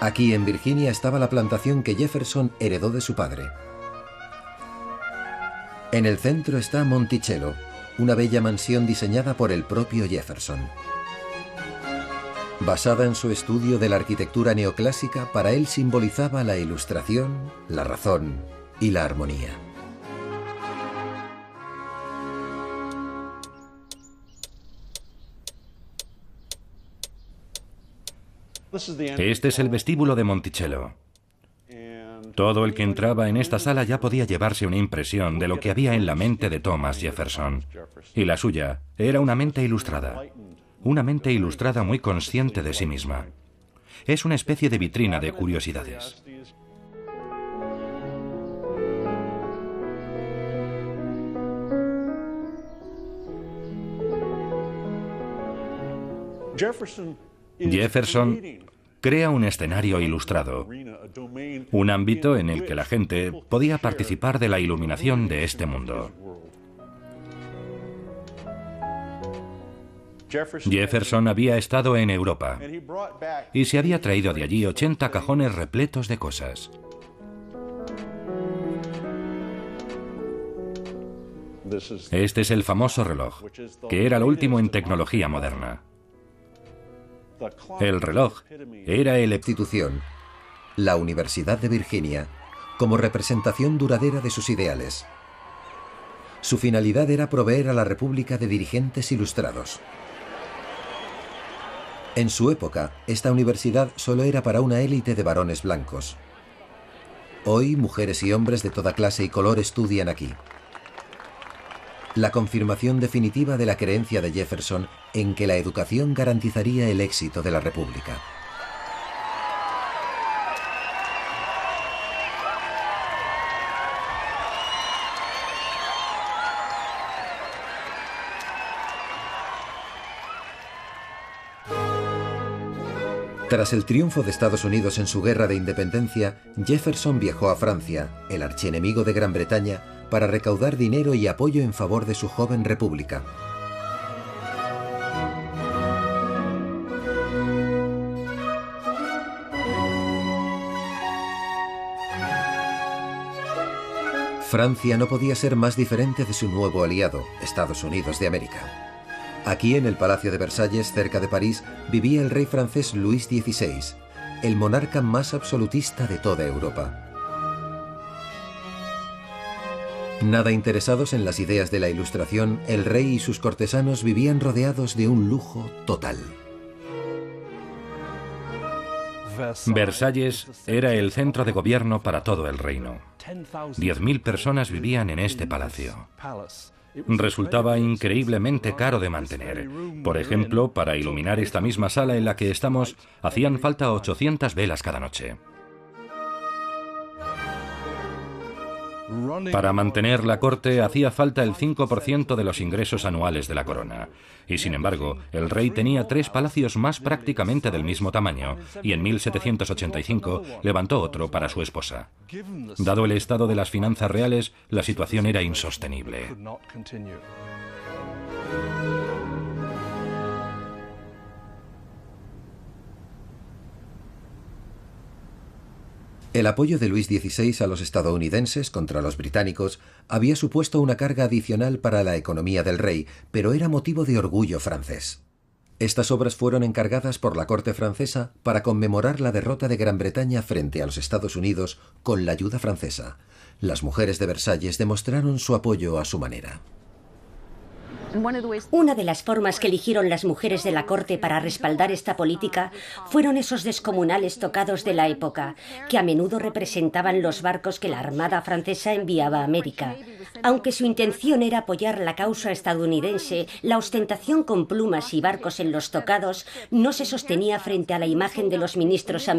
Aquí en Virginia estaba la plantación que Jefferson heredó de su padre. En el centro está Monticello, una bella mansión diseñada por el propio Jefferson. Basada en su estudio de la arquitectura neoclásica, para él simbolizaba la ilustración, la razón y la armonía. Este es el vestíbulo de Monticello. Todo el que entraba en esta sala ya podía llevarse una impresión de lo que había en la mente de Thomas Jefferson. Y la suya era una mente ilustrada. Una mente ilustrada muy consciente de sí misma. Es una especie de vitrina de curiosidades. Jefferson crea un escenario ilustrado, un ámbito en el que la gente podía participar de la iluminación de este mundo. Jefferson había estado en Europa y se había traído de allí 80 cajones repletos de cosas. Este es el famoso reloj, que era lo último en tecnología moderna. El reloj era el Institución, la Universidad de Virginia, como representación duradera de sus ideales. Su finalidad era proveer a la República de dirigentes ilustrados. En su época, esta universidad solo era para una élite de varones blancos. Hoy, mujeres y hombres de toda clase y color estudian aquí. La confirmación definitiva de la creencia de Jefferson en que la educación garantizaría el éxito de la República. Tras el triunfo de Estados Unidos en su guerra de independencia, Jefferson viajó a Francia, el archienemigo de Gran Bretaña, para recaudar dinero y apoyo en favor de su joven república. Francia no podía ser más diferente de su nuevo aliado, Estados Unidos de América. Aquí, en el Palacio de Versalles, cerca de París, vivía el rey francés Luis XVI, el monarca más absolutista de toda Europa. Nada interesados en las ideas de la Ilustración, el rey y sus cortesanos vivían rodeados de un lujo total. Versalles era el centro de gobierno para todo el reino. 10.000 personas vivían en este palacio. Resultaba increíblemente caro de mantener. Por ejemplo, para iluminar esta misma sala en la que estamos, hacían falta 800 velas cada noche. Para mantener la corte hacía falta el 5% de los ingresos anuales de la corona. Y sin embargo, el rey tenía 3 palacios más prácticamente del mismo tamaño, y en 1785 levantó otro para su esposa. Dado el estado de las finanzas reales, la situación era insostenible. El apoyo de Luis XVI a los estadounidenses contra los británicos había supuesto una carga adicional para la economía del rey, pero era motivo de orgullo francés. Estas obras fueron encargadas por la corte francesa para conmemorar la derrota de Gran Bretaña frente a los Estados Unidos con la ayuda francesa. Las mujeres de Versalles demostraron su apoyo a su manera. Una de las formas que eligieron las mujeres de la corte para respaldar esta política fueron esos descomunales tocados de la época, que a menudo representaban los barcos que la Armada francesa enviaba a América. Aunque su intención era apoyar la causa estadounidense, la ostentación con plumas y barcos en los tocados no se sostenía frente a la imagen de los ministros americanos.